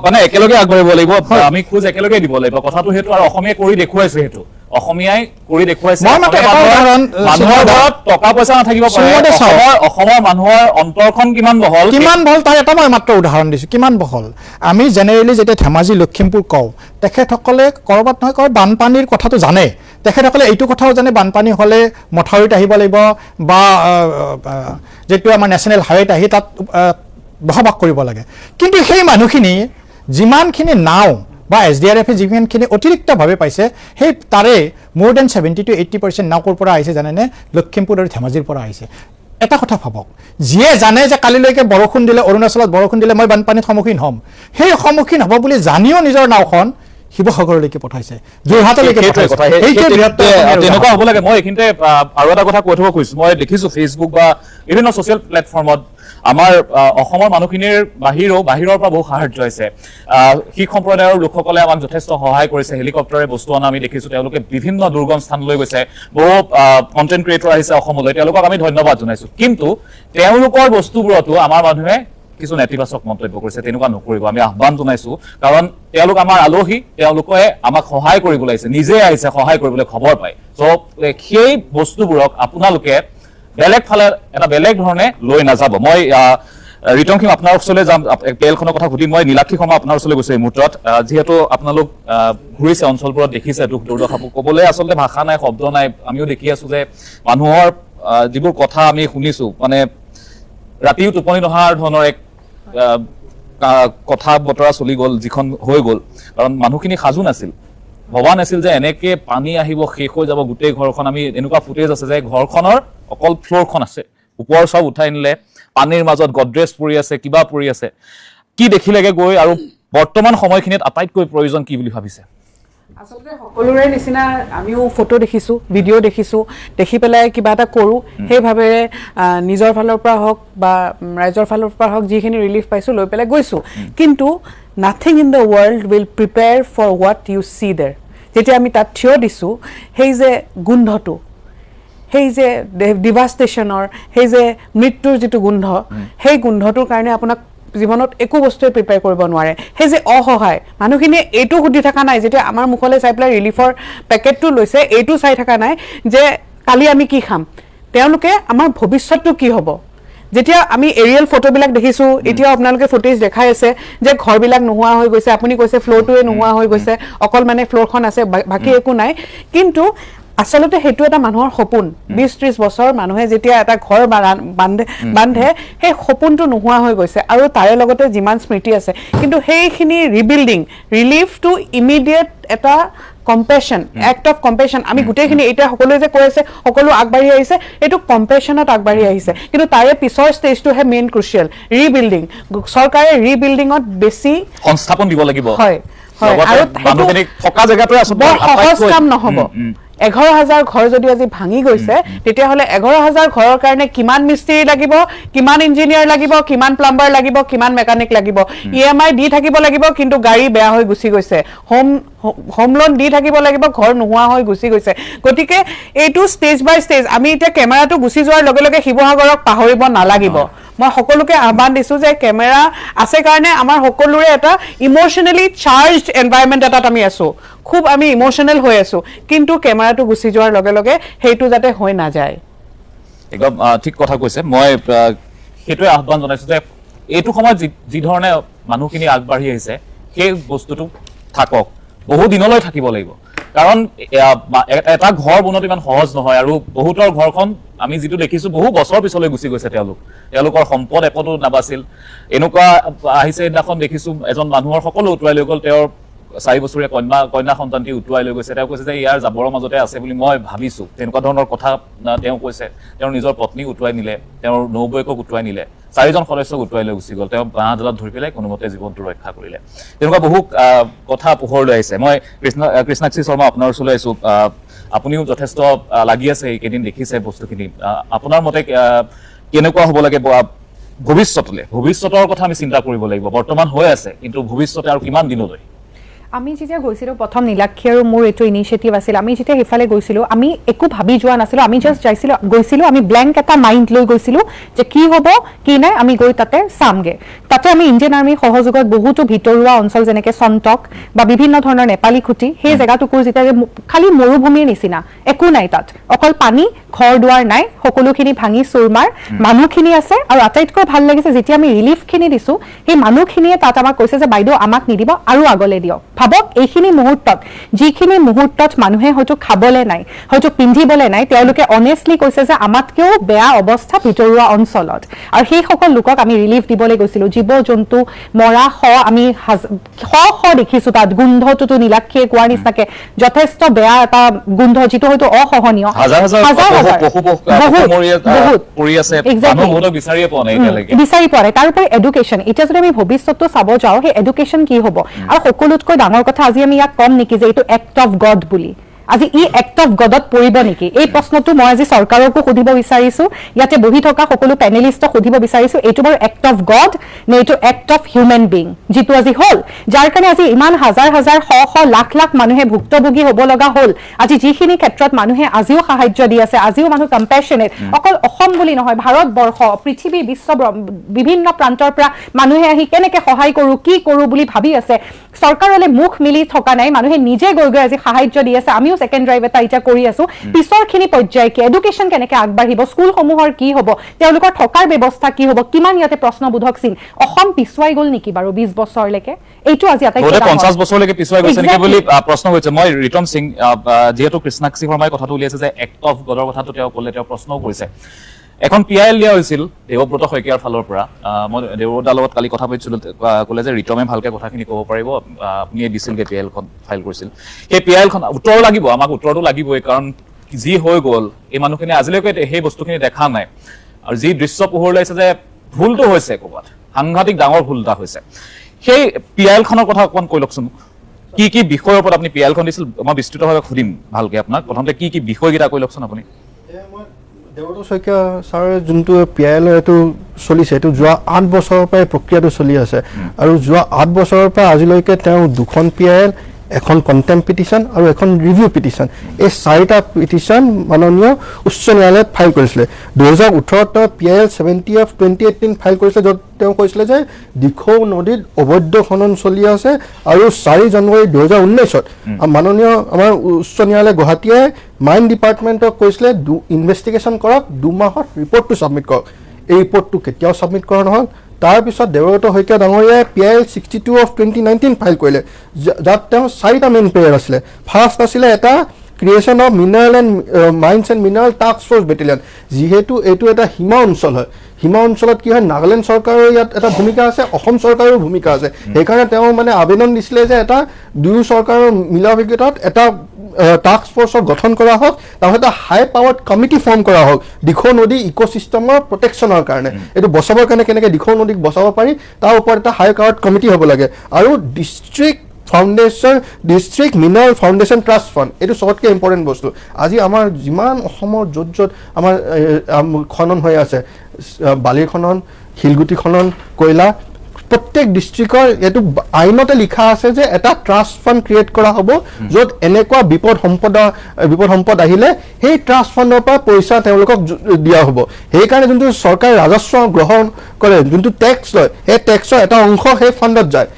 মানে একেলগে আগবাঢ়িব লাগিব আমি খোজ একেলগে দিব লাগিব কথাটো সেইটো আৰু অসমীয়াই কৰি দেখুৱাইছে সেইটো অসমীয়াই কৰি দেখুৱাইছে মানুহৰ ঘৰত টকা পইচা নাথাকিব পাৰে অসমৰ মানুহৰ অন্তৰখন কিমান বহল তাৰ এটা মই মাত্ৰ উদাহৰণ দিছোঁ কিমান বহল আমি জেনেৰেলি যেতিয়া ধেমাজি লখিমপুৰ কওঁ তেখেতসকলে ক'ৰবাত নহয় ক'ৰবাত বানপানীৰ কথাটো জানে তেখেতসকলে এইটো কথাও জানে বানপানী হ'লে মথাউৰিত আহিব লাগিব বা যিটো আমাৰ নেশ্যনেল হাইৱেত আহি তাত বসবাস কৰিব লাগে কিন্তু সেই মানুহখিনি যিমানখিনি নাও বা SDRF যিমানখিনি অতিৰিক্তভাৱে পাইছে সেই তাৰে মোৰ দেন 70 to 80% নাও ক'ৰ পৰা আহিছে জানেনে লখিমপুৰ আৰু ধেমাজিৰ পৰা আহিছে এটা কথা ভাবক যিয়ে জানে যে কালিলৈকে বৰষুণ দিলে অৰুণাচলত বৰষুণ দিলে মই বানপানীত সন্মুখীন হ'ম সেই সন্মুখীন হ'ব বুলি জানিও নিজৰ নাওখন শিৱসাগৰলৈকে পঠাইছে যোৰহাটলৈকে তেনেকুৱা হ'ব লাগে মই এইখিনিতে আৰু এটা কথা কৈ থব খুজিছোঁ মই দেখিছোঁ ফেচবুক বা বিভিন্ন ছ'চিয়েল প্লেটফৰ্মত আমাৰ অসমৰ মানুহখিনিৰ বাহিৰৰ পৰা বহু সাহায্য হৈছে শিখ সম্প্ৰদায়ৰ লোকসকলে আমাক যথেষ্ট সহায় কৰিছে হেলিকপ্টাৰে বস্তু অনা আমি দেখিছোঁ তেওঁলোকে বিভিন্ন দুৰ্গম স্থানলৈ গৈছে বহু কণ্টেণ্ট ক্ৰিয়েটৰ আহিছে অসমলৈ তেওঁলোকক আমি ধন্যবাদ জনাইছোঁ কিন্তু তেওঁলোকৰ বস্তুবোৰতো আমাৰ মানুহে কিছু নেতিবাচক মন্তব্য কৰিছে তেনেকুৱা নকৰিব আমি আহ্বান জনাইছোঁ কাৰণ তেওঁলোক আমাৰ আলহী তেওঁলোকে আমাক সহায় কৰিবলৈ আহিছে নিজে আহিছে সহায় কৰিবলৈ খবৰ পায় চ' সেই বস্তুবোৰক আপোনালোকে বেলেগ ফালে এটা বেলেগ ধৰণে লৈ নাযাব মই ৰিটং সিং আপোনাৰ ওচৰলৈ যাম তেলখনৰ কথা সুধিম মই নীলাক্ষী শৰ্মা আপোনাৰ ওচৰলৈ গৈছোঁ এই মুহূৰ্তত যিহেতু আপোনালোক ঘূৰিছে অঞ্চলবোৰত দেখিছে দুখ দুৰ্দশাবোৰ ক'বলৈ আচলতে ভাষা নাই শব্দ নাই আমিও দেখি আছোঁ যে মানুহৰ যিবোৰ কথা আমি শুনিছোঁ মানে ৰাতিও টোপনি নহাৰ ধৰণৰ এক কথা বতৰা চলি গ'ল যিখন হৈ গ'ল কাৰণ মানুহখিনি সাজু নাছিল ভবা নাছিল যে এনেকে পানী আহিব শেষ হৈ যাব গোটেই ঘৰখন আমি এনেকুৱা ফুটেজ আছে যে ঘৰখনৰ অকল ফ্ল'ৰখন আছে ওপৰ চব উঠাই নিলে পানীৰ মাজত গডৰেজ পৰি আছে কিবা পৰি আছে কি দেখিলেগে গৈ আৰু বৰ্তমান সময়খিনিত আটাইতকৈ প্ৰয়োজন কি বুলি ভাবিছে আচলতে সকলোৰে নিচিনা আমিও ফটো দেখিছোঁ, ভিডিঅ' দেখিছোঁ, দেখি পেলাই কিবা এটা কৰোঁ, সেই ভাৱেৰে নিজৰ ফালৰ পৰা হওক বা ৰাইজৰ ফালৰ পৰা হওক যিখিনি ৰিলিফ পাইছোঁ লৈ পেলাই গৈছোঁ। কিন্তু nothing in the world will prepare for what you see there. যেতিয়া আমি তাত থিয় দিছোঁ, সেই যে গোন্ধটো, সেই যে ডিভাষ্টেশ্যনৰ, সেই যে মৃত্যুৰ যিটো গোন্ধ, সেই গোন্ধটোৰ কাৰণে আপোনাক জীৱনত একো বস্তুৱে প্ৰিপেয়াৰ কৰিব নোৱাৰে। সেই যে অসহায় মানুহখিনিয়ে এইটো সুধি থকা নাই, যেতিয়া আমাৰ মুখলৈ চাই পেলাই ৰিলিফৰ পেকেটটো লৈছে, এইটো চাই থকা নাই যে কালি আমি কি খাম, তেওঁলোকে আমাৰ ভৱিষ্যতটো কি হ'ব। যেতিয়া আমি এৰিয়েল ফটোবিলাক দেখিছোঁ, এতিয়াও আপোনালোকে ফুটেজ দেখাই আছে যে ঘৰবিলাক নোহোৱা হৈ গৈছে, আপুনি কৈছে ফ্ল'ৰটোৱে নোহোৱা হৈ গৈছে, অকল মানে ফ্ল'ৰখন আছে, বাকী একো নাই। কিন্তু আচলতে সেইটো এটা মানুহৰ সপোন। 20-30 বছৰ মানুহে যেতিয়া এটা ঘৰ বান্ধে, সেই সপোনটো নোহোৱা হৈ গৈছে আৰু তাৰে লগতে যিমান স্মৃতি আছে। কিন্তু সেইখিনি ৰিবিল্ডিং, ৰিলিফ টু ইমিডিয়েট এটা কম্পেশ্যন, এক্ট অফ কম্পেশ্যন। আমি গোটেইখিনি এতিয়া সকলোৱে যে কৈ আছে সকলো আগবাঢ়ি আহিছে, এইটো কম্পেশ্যনত আগবাঢ়ি আহিছে। কিন্তু তাৰে পিছৰ ষ্টেজটোহে মেইন ক্ৰুচিয়েল, ৰিবিল্ডিং। চৰকাৰে ৰিবিল্ডিঙত বেছি সংস্থাপন দিব লাগিব। হয়, আৰু বৰ সহজ কাম নহ'ব। 11,000 ঘৰ যদি আজি ভাঙি গৈছে, তেতিয়াহ'লে 11,000 ঘৰৰ কাৰণে কিমান মিস্ত্ৰী লাগিব, কিমান ইঞ্জিনিয়াৰ লাগিব, কিমান প্লাম্বাৰ লাগিব, কিমান মেকানিক লাগিব। EMI দি থাকিব লাগিব, কিন্তু গাড়ী বেয়া হৈ গুচি গৈছে। হোম লোন দি থাকিব লাগিব, ঘৰ নোহোৱা হৈ গুচি গৈছে। গতিকে এইটো ষ্টেজ বাই ষ্টেজ। আমি এতিয়া কেমেৰাটো গুচি যোৱাৰ লগে লগে শিৱসাগৰক পাহৰিব নালাগিব। মই সকলোকে আহ্বান দিছোঁ যে কেমেৰা আছে কাৰণে আমাৰ সকলোৰে এটা ইম'শ্যনেলি চাৰ্জড এনভাইৰনমেণ্ট এটাত আমি আছোঁ, খুব আমি ইম'শ্যনেল হৈ আছোঁ। কিন্তু কেমেৰাটো গুচি যোৱাৰ লগে লগে সেইটো যাতে হৈ নাযায়। একদম ঠিক কথা কৈছে। মই সেইটোৱে আহ্বান জনাইছোঁ যে এইটো সময়ত যি ধৰণে মানুহখিনি আগবাঢ়ি আহিছে, সেই বস্তুটো থাকক, বহু দিনলৈ থাকিব লাগিব। কাৰণ এটা ঘৰ বনোৱাটো ইমান সহজ নহয়, আৰু বহুতৰ ঘৰখন আমি যিটো দেখিছোঁ বহু বছৰ পিছলৈ গুচি গৈছে। তেওঁলোকৰ সম্পদ একোটো নাবাছিল। এনেকুৱা আহিছে, সেইদিনাখন দেখিছোঁ এজন মানুহৰ সকলো উটুৱাই লৈ গ'ল, তেওঁৰ 4 বছৰীয়া কন্যা সন্তানটি উটুৱাই লৈ গৈছে। তেওঁ কৈছে যে ইয়াৰ জাবৰৰ মাজতে আছে বুলি মই ভাবিছোঁ, তেনেকুৱা ধৰণৰ কথা তেওঁ কৈছে। তেওঁৰ নিজৰ পত্নীক উটুৱাই নিলে, তেওঁৰ নবৌয়েকক উটুৱাই নিলে, 4জন সদস্যক উটুৱাই লৈ গুচি গ'ল। তেওঁ বাঁহডালত ধৰি পেলাই কোনোমতে জীৱনটো ৰক্ষা কৰিলে। তেনেকুৱা বহু কথা পোহৰলৈ আহিছে। মই কৃষ্ণাক্ষী শৰ্মা আপোনাৰ ওচৰলৈ আহিছোঁ। আপুনিও যথেষ্ট লাগি আছে, এইকেইদিন দেখিছে বস্তুখিনি। আপোনাৰ মতে কেনেকুৱা হ'ব লাগে ভৱিষ্যতৰ কথা আমি চিন্তা কৰিব লাগিব? বৰ্তমান হৈ আছে, কিন্তু ভৱিষ্যতে আৰু কিমান দিনলৈ? আমি যেতিয়া গৈছিলোঁ প্ৰথম নীলাক্ষী আৰু মোৰ এইটো ইনিচিয়েটিভ আছিল, আমি যেতিয়া সেইফালে গৈছিলোঁ আমি একো ভাবি যোৱা নাছিলোঁ। আমি জাষ্ট গৈছিলোঁ, আমি ব্লেংক এটা মাইণ্ড লৈ গৈছিলোঁ যে কি হ'ব কি নাই আমি গৈ তাতে চামগে। তাতে আমি ইণ্ডিয়ান আৰ্মিৰ সহযোগত বহুতো ভিতৰুৱা অঞ্চল যেনেকৈ চন্তক বা বিভিন্ন ধৰণৰ নেপালী খুটি, সেই জেগাটুকুৰ যেতিয়া খালী মৰুভূমিৰ নিচিনা, একো নাই তাত, অকল পানী, ঘৰ দুৱাৰ নাই, সকলোখিনি ভাঙি চুৰমাৰ, মানুহখিনি আছে। আৰু আটাইতকৈ ভাল লাগিছে যেতিয়া আমি ৰিলিফখিনি দিছোঁ, সেই মানুহখিনিয়ে তাত আমাক কৈছে যে বাইদেউ আমাক নিদিব আৰু আগলৈ দিয়ক। ভাবক এইখিনি মুহূৰ্তত, যিখিনি মুহূৰ্তত মানুহে হয়তো খাবলৈ নাই, হয়তো পিন্ধিবলৈ নাই, তেওঁলোকে অনেষ্টলি কৈছে যে আমাতকৈও বেয়া অৱস্থা ভিতৰুৱা অঞ্চলত। আৰু সেইসকল লোকক আমি ৰিলিফ দিবলৈ গৈছিলোঁ। জীৱ জন্তু মৰা আমি দেখিছোঁ তাত। গোন্ধটোতো নীলাক্ষীয়ে কোৱাৰ নিচিনাকে যথেষ্ট বেয়া এটা গোন্ধ, যিটো হয়তো অসহনীয়। বিচাৰি পোৱা নাই। তাৰোপৰি এডুকেশ্যন, এতিয়া যদি আমি ভৱিষ্যতটো চাব যাওঁ, সেই এডুকেশ্যন কি হ'ব? আৰু সকলোতকৈ ডাঙৰ কথা, আজি আমি ইয়াক কম নেকি যে এইটো এক্ট অফ গড বুলি? আজি ই এক্ট অফ গডত পৰিব নেকি? এই প্ৰশ্নটো মই আজি চৰকাৰকো সুধিব বিচাৰিছোঁ, ইয়াতে বহি থকা সকলো পেনেলিষ্টক সুধিব বিচাৰিছোঁ, এইটো বাৰু এক্ট অফ গড নে এইটো এক্ট অফ হিউমেন বিং যিটো আজি হ'ল, যাৰ কাৰণে আজি ইমান হাজাৰ হাজাৰ শ লাখ লাখ মানুহে ভুক্তভোগী হ'ব লগা হ'ল। আজি যিখিনি ক্ষেত্ৰত মানুহে আজিও সাহায্য দি আছে, আজিও মানুহ কম্পেশ্যনেট, অকল অসম বুলি নহয়, ভাৰতবৰ্ষ, পৃথিৱী, বিশ্ব বিভিন্ন প্ৰান্তৰ পৰা মানুহে আহি কেনেকৈ সহায় কৰোঁ, কি কৰোঁ বুলি ভাবি আছে। চৰকাৰলৈ মুখ মিলি থকা নাই, মানুহে নিজে গৈ আজি সাহায্য দি আছে। আমিও ছেকেণ্ড ড্ৰাইভ এটা এতিয়া কৰি আছোঁ। পিছৰখিনি পৰ্যায় কি, এডুকেশ্যন কেনেকৈ আগবাঢ়িব, স্কুলসমূহৰ কি হ'ব, তেওঁলোকৰ থকাৰ ব্যৱস্থা কি হ'ব, কিমান ইয়াতে প্ৰশ্নবোধক চিন। অসম পিছুৱাই গ'ল নেকি বাৰু 20 বছৰলৈকে? এইটো আজি আটাইতকৈ 50 বছৰলৈকে পিছুৱাই গৈছে নেকি বুলি প্ৰশ্ন হৈছে। মই ৰিতম সিং, যিহেতু কৃষ্ণাক্ষী শৰ্মাই কথাটো উলিয়াইছে যে এক্ট অফ গডৰ কথাটো তেওঁ ক'লে, তেওঁ প্ৰশ্নও কৰিছে। এখন PIL দিয়া হৈছিল দেৱব্ৰত শইকীয়াৰ ফালৰ পৰা। মই দেৱব্ৰতৰ লগত কালি কথা পাতিছিলোঁ, ক'লে যে ৰিতমে ভালকৈ কথাখিনি ক'ব পাৰিব, আপুনিয়ে দিছিলগৈ PILখন ফাইল কৰিছিল। সেই PILখন উত্তৰ লাগিব, আমাক উত্তৰটো লাগিবই, কাৰণ যি হৈ গ'ল এই মানুহখিনি আজিলৈকে সেই বস্তুখিনি দেখা নাই। আৰু যি দৃশ্য পোহৰলৈ আহিছে যে ভুলটো হৈছে, ক'ৰবাত সাংঘাতিক ডাঙৰ ভুল এটা হৈছে। সেই PILখনৰ কথা অকণমান কৈ লওকচোন। কি কি বিষয়ৰ ওপৰত আপুনি পিএলখন দিছিল মই বিস্তৃতভাৱে সুধিম ভালকে আপোনাক প্ৰথমতে কি কি বিষয়কেইটা কৈ লওকচোন আপুনি দেৱদত্ত শইকীয়া ছাৰে যোনটো PIL এইটো চলিছে এইটো যোৱা 8 বছৰৰ পৰাই প্ৰক্ৰিয়াটো চলি আছে আৰু যোৱা 8 বছৰৰ পৰা আজিলৈকে তেওঁ 2খন PIL এখন কন্টেম্প পিটিশন আৰু এখন ৰিভিউ পিটিশন এই 4টা পিটিশন মাননীয় উচ্চ ন্যায়ালয়ত ফাইল কৰিছিলে 2018 PIL 70 of 2018 ফাইল কৰিছিলে য'ত তেওঁ কৈছিলে যে দিখৌ নদীত অবৈধ খনন চলি আছে আৰু 4 জানুৱাৰী 2019ত মাননীয় আমাৰ উচ্চ ন্যায়ালয় গুৱাহাটীয়ে মাইন ডিপাৰ্টমেণ্টক কৈছিলে ইনভেষ্টিগেশ্যন কৰক 2 মাহত ৰিপৰ্টটো ছাবমিট কৰক এই ৰিপৰ্টটো কেতিয়াও ছাবমিট কৰা নহ'ল তাৰপিছত দেৱদত্ত শইকীয়া ডাঙৰীয়াই PIL 62 of 2019 ফাইল কৰিলে যাত তেওঁ 4টা মেইন প্লেয়াৰ আছিলে ফাৰ্ষ্ট আছিলে এটা creation of mineral and mines and mineral task force battalion যিহেতু এইটো এটা সীমা অঞ্চল হয় সীমা অঞ্চলত কি হয় নাগালেণ্ড চৰকাৰৰ ইয়াত এটা ভূমিকা আছে অসম চৰকাৰৰ ভূমিকা আছে সেইকাৰণে তেওঁ মানে আবেদন দিছিলে যে এটা দুয়ো চৰকাৰৰ মিলাভিগত এটা টাস্ক ফ'ৰ্চৰ গঠন কৰা হওক তাৰপিছত এটা হাই পাৱাৰ্ড কমিটি ফৰ্ম কৰা হওক দিখৌ নদী ইক'চিষ্টেমৰ প্ৰটেকশ্যনৰ কাৰণে এইটো বচাবৰ কাৰণে কেনেকৈ দিখৌ নদীক বচাব পাৰি তাৰ ওপৰত এটা হাই পাৱাৰ্ড কমিটি হ'ব লাগে আৰু district mineral foundation trust fund এইটো চবতকৈ ইম্পৰ্টেণ্ট বস্তু আজি আমাৰ যিমান অসমৰ য'ত য'ত আমাৰ খনন হৈ আছে বালিৰ খনন শিলগুটি খনন কয়লা প্ৰত্যেক ডিষ্ট্ৰিক্টৰ এইটো আইনতে লিখা আছে যে এটা ট্ৰাষ্ট ফাণ্ড ক্ৰিয়েট কৰা হ'ব য'ত এনেকুৱা বিপদ সম্পদ আহিলে সেই ট্ৰাষ্ট ফাণ্ডৰ পৰা পইচা তেওঁলোকক দিয়া হ'ব সেইকাৰণে যোনটো চৰকাৰে ৰাজস্ব গ্ৰহণ কৰে যোনটো টেক্স লয় সেই টেক্সৰ এটা অংশ সেই ফাণ্ডত যায়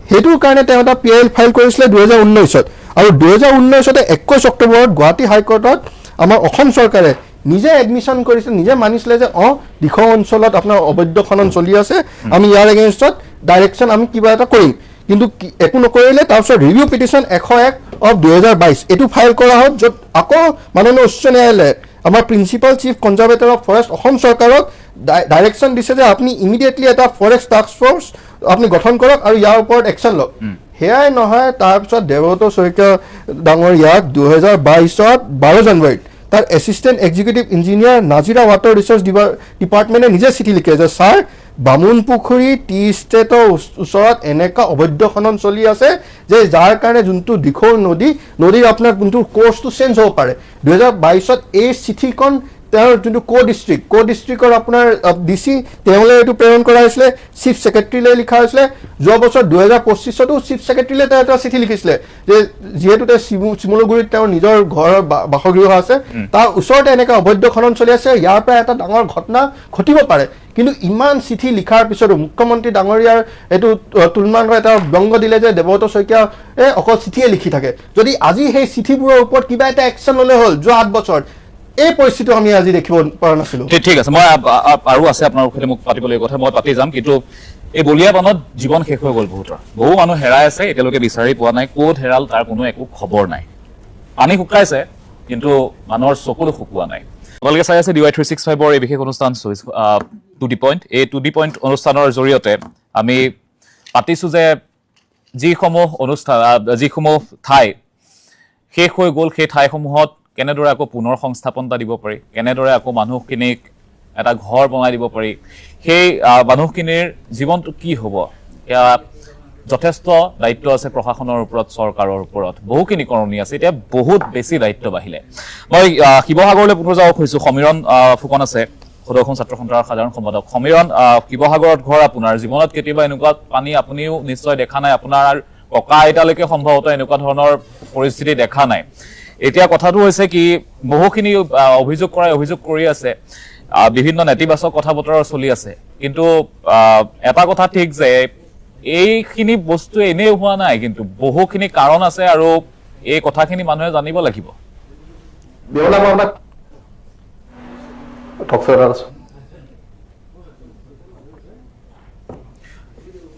সেইটোৰ কাৰণে তেওঁ এটা PIL ফাইল কৰিছিলে 2019ত আৰু 2019তে 21 অক্টোবৰত গুৱাহাটী হাইকোৰ্টত আমাৰ অসম চৰকাৰে নিজে এডমিশ্যন কৰিছিল নিজে মানিছিলে যে দিখৌ অঞ্চলত আপোনাৰ অবৈধ খনন চলি আছে আমি ইয়াৰ এগেইনষ্টত ডাইৰেকশ্যন আমি কিবা এটা কৰিম কিন্তু একো নকৰিলে তাৰপিছত ৰিভিউ পিটিশ্যন 101 of 2022 এইটো ফাইল কৰা হ'ল য'ত আকৌ মাননীয় উচ্চ ন্যায়ালয়ে আমাৰ principal chief conservator of forest Assam চৰকাৰক ডাইৰেকশ্যন দিছে যে আপুনি ইমিডিয়েটলি এটা ফৰেষ্ট টাস্ক ফ'ৰ্চ আপুনি গঠন কৰক আৰু ইয়াৰ ওপৰত একশ্যন লওক সেয়াই নহয় তাৰপিছত দেৱদত্ত শইকীয়া ডাঙৰীয়াক 2022ত 12 জানুৱাৰীত তাৰ assistant executive engineer Nazira water research ডিপাৰ্টমেণ্টে নিজে চিঠি লিখে যে ছাৰ বামুণপুখুৰী টি ষ্টেটৰ ওচৰত এনেকুৱা অবৈধ খনন চলি আছে যে যাৰ কাৰণে যোনটো দিখৌ নদীৰ আপোনাৰ যোনটো কোৰ্চটো চেঞ্জ হ'ব পাৰে 2022ত এই চিঠিখন তেওঁৰ যোনটো ডিষ্ট্ৰিক্টৰ আপোনাৰ DC তেওঁলৈ এইটো প্ৰেৰণ কৰা হৈছিলে চিফ ছেক্ৰেটাৰীলৈ লিখা হৈছিলে যোৱা বছৰ 2025তো চিফ ছেক্ৰেটাৰীলৈ তেওঁ এটা চিঠি লিখিছিলে যে যিহেতু তেওঁ চিমলুগুৰিত তেওঁৰ নিজৰ ঘৰ বাসগৃহ আছে তাৰ ওচৰতে এনেকৈ অবৈধ খনন চলি আছে ইয়াৰ পৰা এটা ডাঙৰ ঘটনা ঘটিব পাৰে কিন্তু ইমান চিঠি লিখাৰ পিছতো মুখ্যমন্ত্ৰী ডাঙৰীয়াৰ এইটো তুলনাত এটা ব্যংগ দিলে যে দেৱদত্ত শইকীয়া অকল চিঠিয়ে লিখি থাকে যদি আজি সেই চিঠিবোৰৰ ওপৰত কিবা এটা একশ্যন ল'লে হ'ল যোৱা 8 বছৰত এই পৰিস্থিতি আমি আজি দেখিব পৰা নাছিলো ঠিক আছে মই আৰু আছে আপোনাৰ সৈতে মোক পাতিবলৈ কথা মই পাতি যাম কিন্তু এই বলিয়াবানত জীৱন শেষ হৈ গ'ল বহু মানুহ হেৰাই আছে এতিয়ালৈকে বিচাৰি পোৱা নাই ক'ত হেৰাল তাৰ কোনো একো খবৰ নাই পানী শুকাইছে কিন্তু মানুহৰ চকুলো শুকোৱা নাই আপোনালোকে চাই আছে DY365ৰ এই বিশেষ অনুষ্ঠান টু দি পইণ্ট এই টু দি পইণ্ট অনুষ্ঠানৰ জৰিয়তে আমি পাতিছোঁ যে যিসমূহ ঠাই শেষ হৈ গ'ল সেই ঠাইসমূহত কেনেদৰে আকৌ পুনৰ সংস্থাপন এটা দিব পাৰি কেনেদৰে আকৌ মানুহখিনিক এটা ঘৰ বনাই দিব পাৰি সেই মানুহখিনিৰ জীৱনটো কি হ'ব এয়া যথেষ্ট দায়িত্ব আছে প্ৰশাসনৰ ওপৰত চৰকাৰৰ ওপৰত বহুখিনি কৰণী আছে এতিয়া বহুত বেছি দায়িত্ব বাঢ়িলে মই শিৱসাগৰলৈ পুনৰ যাব খুজিছোঁ সমীৰণ ফুকন আছে সদৌ ছাত্ৰ সন্থাৰ সাধাৰণ সম্পাদক সমীৰণ শিৱসাগৰত ঘৰ আপোনাৰ জীৱনত কেতিয়াবা এনেকুৱা পানী আপুনিও নিশ্চয় দেখা নাই আপোনাৰ ককা আইতালৈকে সম্ভৱতঃ এনেকুৱা ধৰণৰ পৰিস্থিতি দেখা নাই এতিয়া কথাটো হৈছে কি বহুখিনি অভিযোগ কৰি আছে বিভিন্ন নেতিবাচক কথা বতৰা চলি আছে কিন্তু এটা কথা ঠিক যে এইখিনি বস্তু এনেই হোৱা নাই কিন্তু বহুখিনি কাৰণ আছে আৰু এই কথাখিনি মানুহে জানিব লাগিব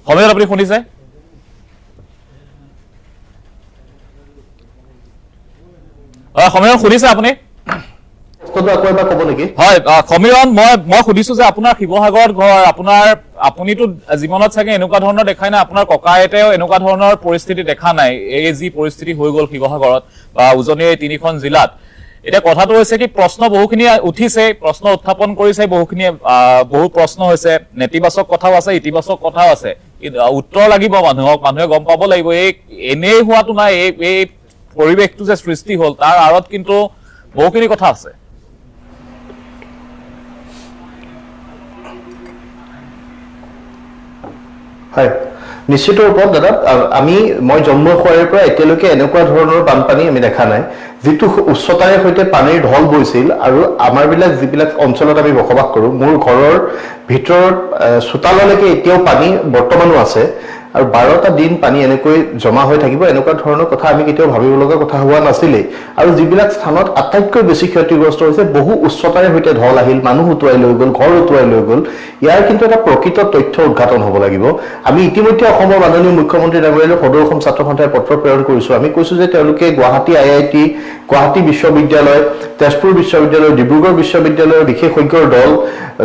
সময়ত আপুনি শুনিছে সমীৰণ শুনিছে আপুনি হয় সমীৰণ মই সুধিছো যে আপোনাৰ শিৱসাগৰত ঘৰ আপুনিতো জীৱনত চাগে এনেকুৱা ধৰণৰ দেখাই নাই আপোনাৰ ককা আইতাও এনেকুৱা ধৰণৰ পৰিস্থিতি দেখা নাই এই যি পৰিস্থিতি হৈ গ'ল শিৱসাগৰত বা উজনিৰ 3খন জিলাত এতিয়া কথাটো হৈছে কি প্ৰশ্ন বহুখিনি উঠিছে, প্ৰশ্ন উত্থাপন কৰিছে বহুখিনি, বহু প্ৰশ্ন হৈছে, নেতিবাচক কথাও আছে, ইতিবাচক কথাও আছে। উত্তৰ লাগিব মানুহক, মানুহে গম পাব লাগিব এই এনেই হোৱাটো নাই, এই পৰিৱেশটো যে সৃষ্টি হ'ল তাৰ আঁৰত কিন্তু বহুখিনি কথা আছে। হয়, নিশ্চিত ৰূপত দাদা, মই জন্ম হোৱাৰ পৰা এতিয়ালৈকে এনেকুৱা ধৰণৰ বানপানী আমি দেখা নাই, যিটো উচ্চতাৰে সৈতে পানীৰ ঢল বৈছিল। আৰু আমাৰবিলাক যিবিলাক অঞ্চলত আমি বসবাস কৰোঁ, মোৰ ঘৰৰ ভিতৰত চোতাললৈকে এতিয়াও পানী বৰ্তমানো আছে। আৰু 12টা দিন পানী এনেকৈ জমা হৈ থাকিব, এনেকুৱা ধৰণৰ কথা আমি কেতিয়াও ভাবিব লগা কথা হোৱা নাছিলেই। আৰু যিবিলাক স্থানত আটাইতকৈ বেছি ক্ষতিগ্ৰস্ত হৈছে, বহু উচ্চতাৰে সৈতে ঢল আহিল, মানুহ উটুৱাই লৈ গ'ল, ঘৰ উটুৱাই লৈ গ'ল, ইয়াৰ কিন্তু এটা প্ৰকৃত তথ্য উদ্ঘাটন হ'ব লাগিব। আমি ইতিমধ্যে অসমৰ মাননীয় মুখ্যমন্ত্ৰী ডাঙৰীয়ালৈ সদৌ অসম ছাত্ৰ সন্থাই পত্ৰ প্ৰেৰণ কৰিছোঁ। আমি কৈছোঁ যে তেওঁলোকে গুৱাহাটী IIT, গুৱাহাটী বিশ্ববিদ্যালয়, তেজপুৰ বিশ্ববিদ্যালয়, ডিব্ৰুগড় বিশ্ববিদ্যালয়ৰ বিশেষজ্ঞৰ দল,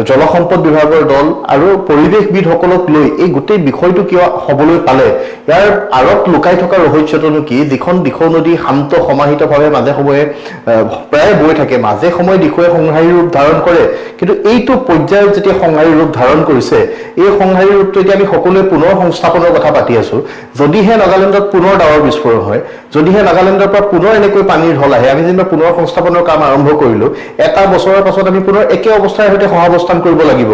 জলসম্পদ বিভাগৰ দল আৰু পৰিৱেশবিদসকলক লৈ এই গোটেই বিষয়টো কিয় হ'বলৈ পালে, ইয়াৰ আঁৰত লুকাই থকা ৰহস্যটোনো কি? যিখন দিখৌ নদী শান্ত সমাহিতভাৱে মাজে সময়ে প্ৰায় বৈ থাকে, মাজে সময়ে দিখৌৱে সংহাৰী ৰূপ ধাৰণ কৰে, কিন্তু এইটো পৰ্যায়ত যেতিয়া সংহাৰী ৰূপ ধাৰণ কৰিছে, এই সংহাৰী ৰূপটো এতিয়া আমি সকলোৱে পুনৰ সংস্থাপনৰ কথা পাতি আছোঁ। যদিহে নাগালেণ্ডত পুনৰ ডাৱৰ বিস্ফোৰণ হয়, যদিহে নাগালেণ্ডৰ পৰা পুনৰ এনেকৈ পানীৰ ঢল আহে, আমি যেনিবা পুনৰ সংস্থাপনৰ কাম আৰম্ভ কৰিলোঁ, এটা বছৰৰ পাছত আমি পুনৰ একে অৱস্থাৰ সৈতে সহাৱস্থান কৰিব লাগিব।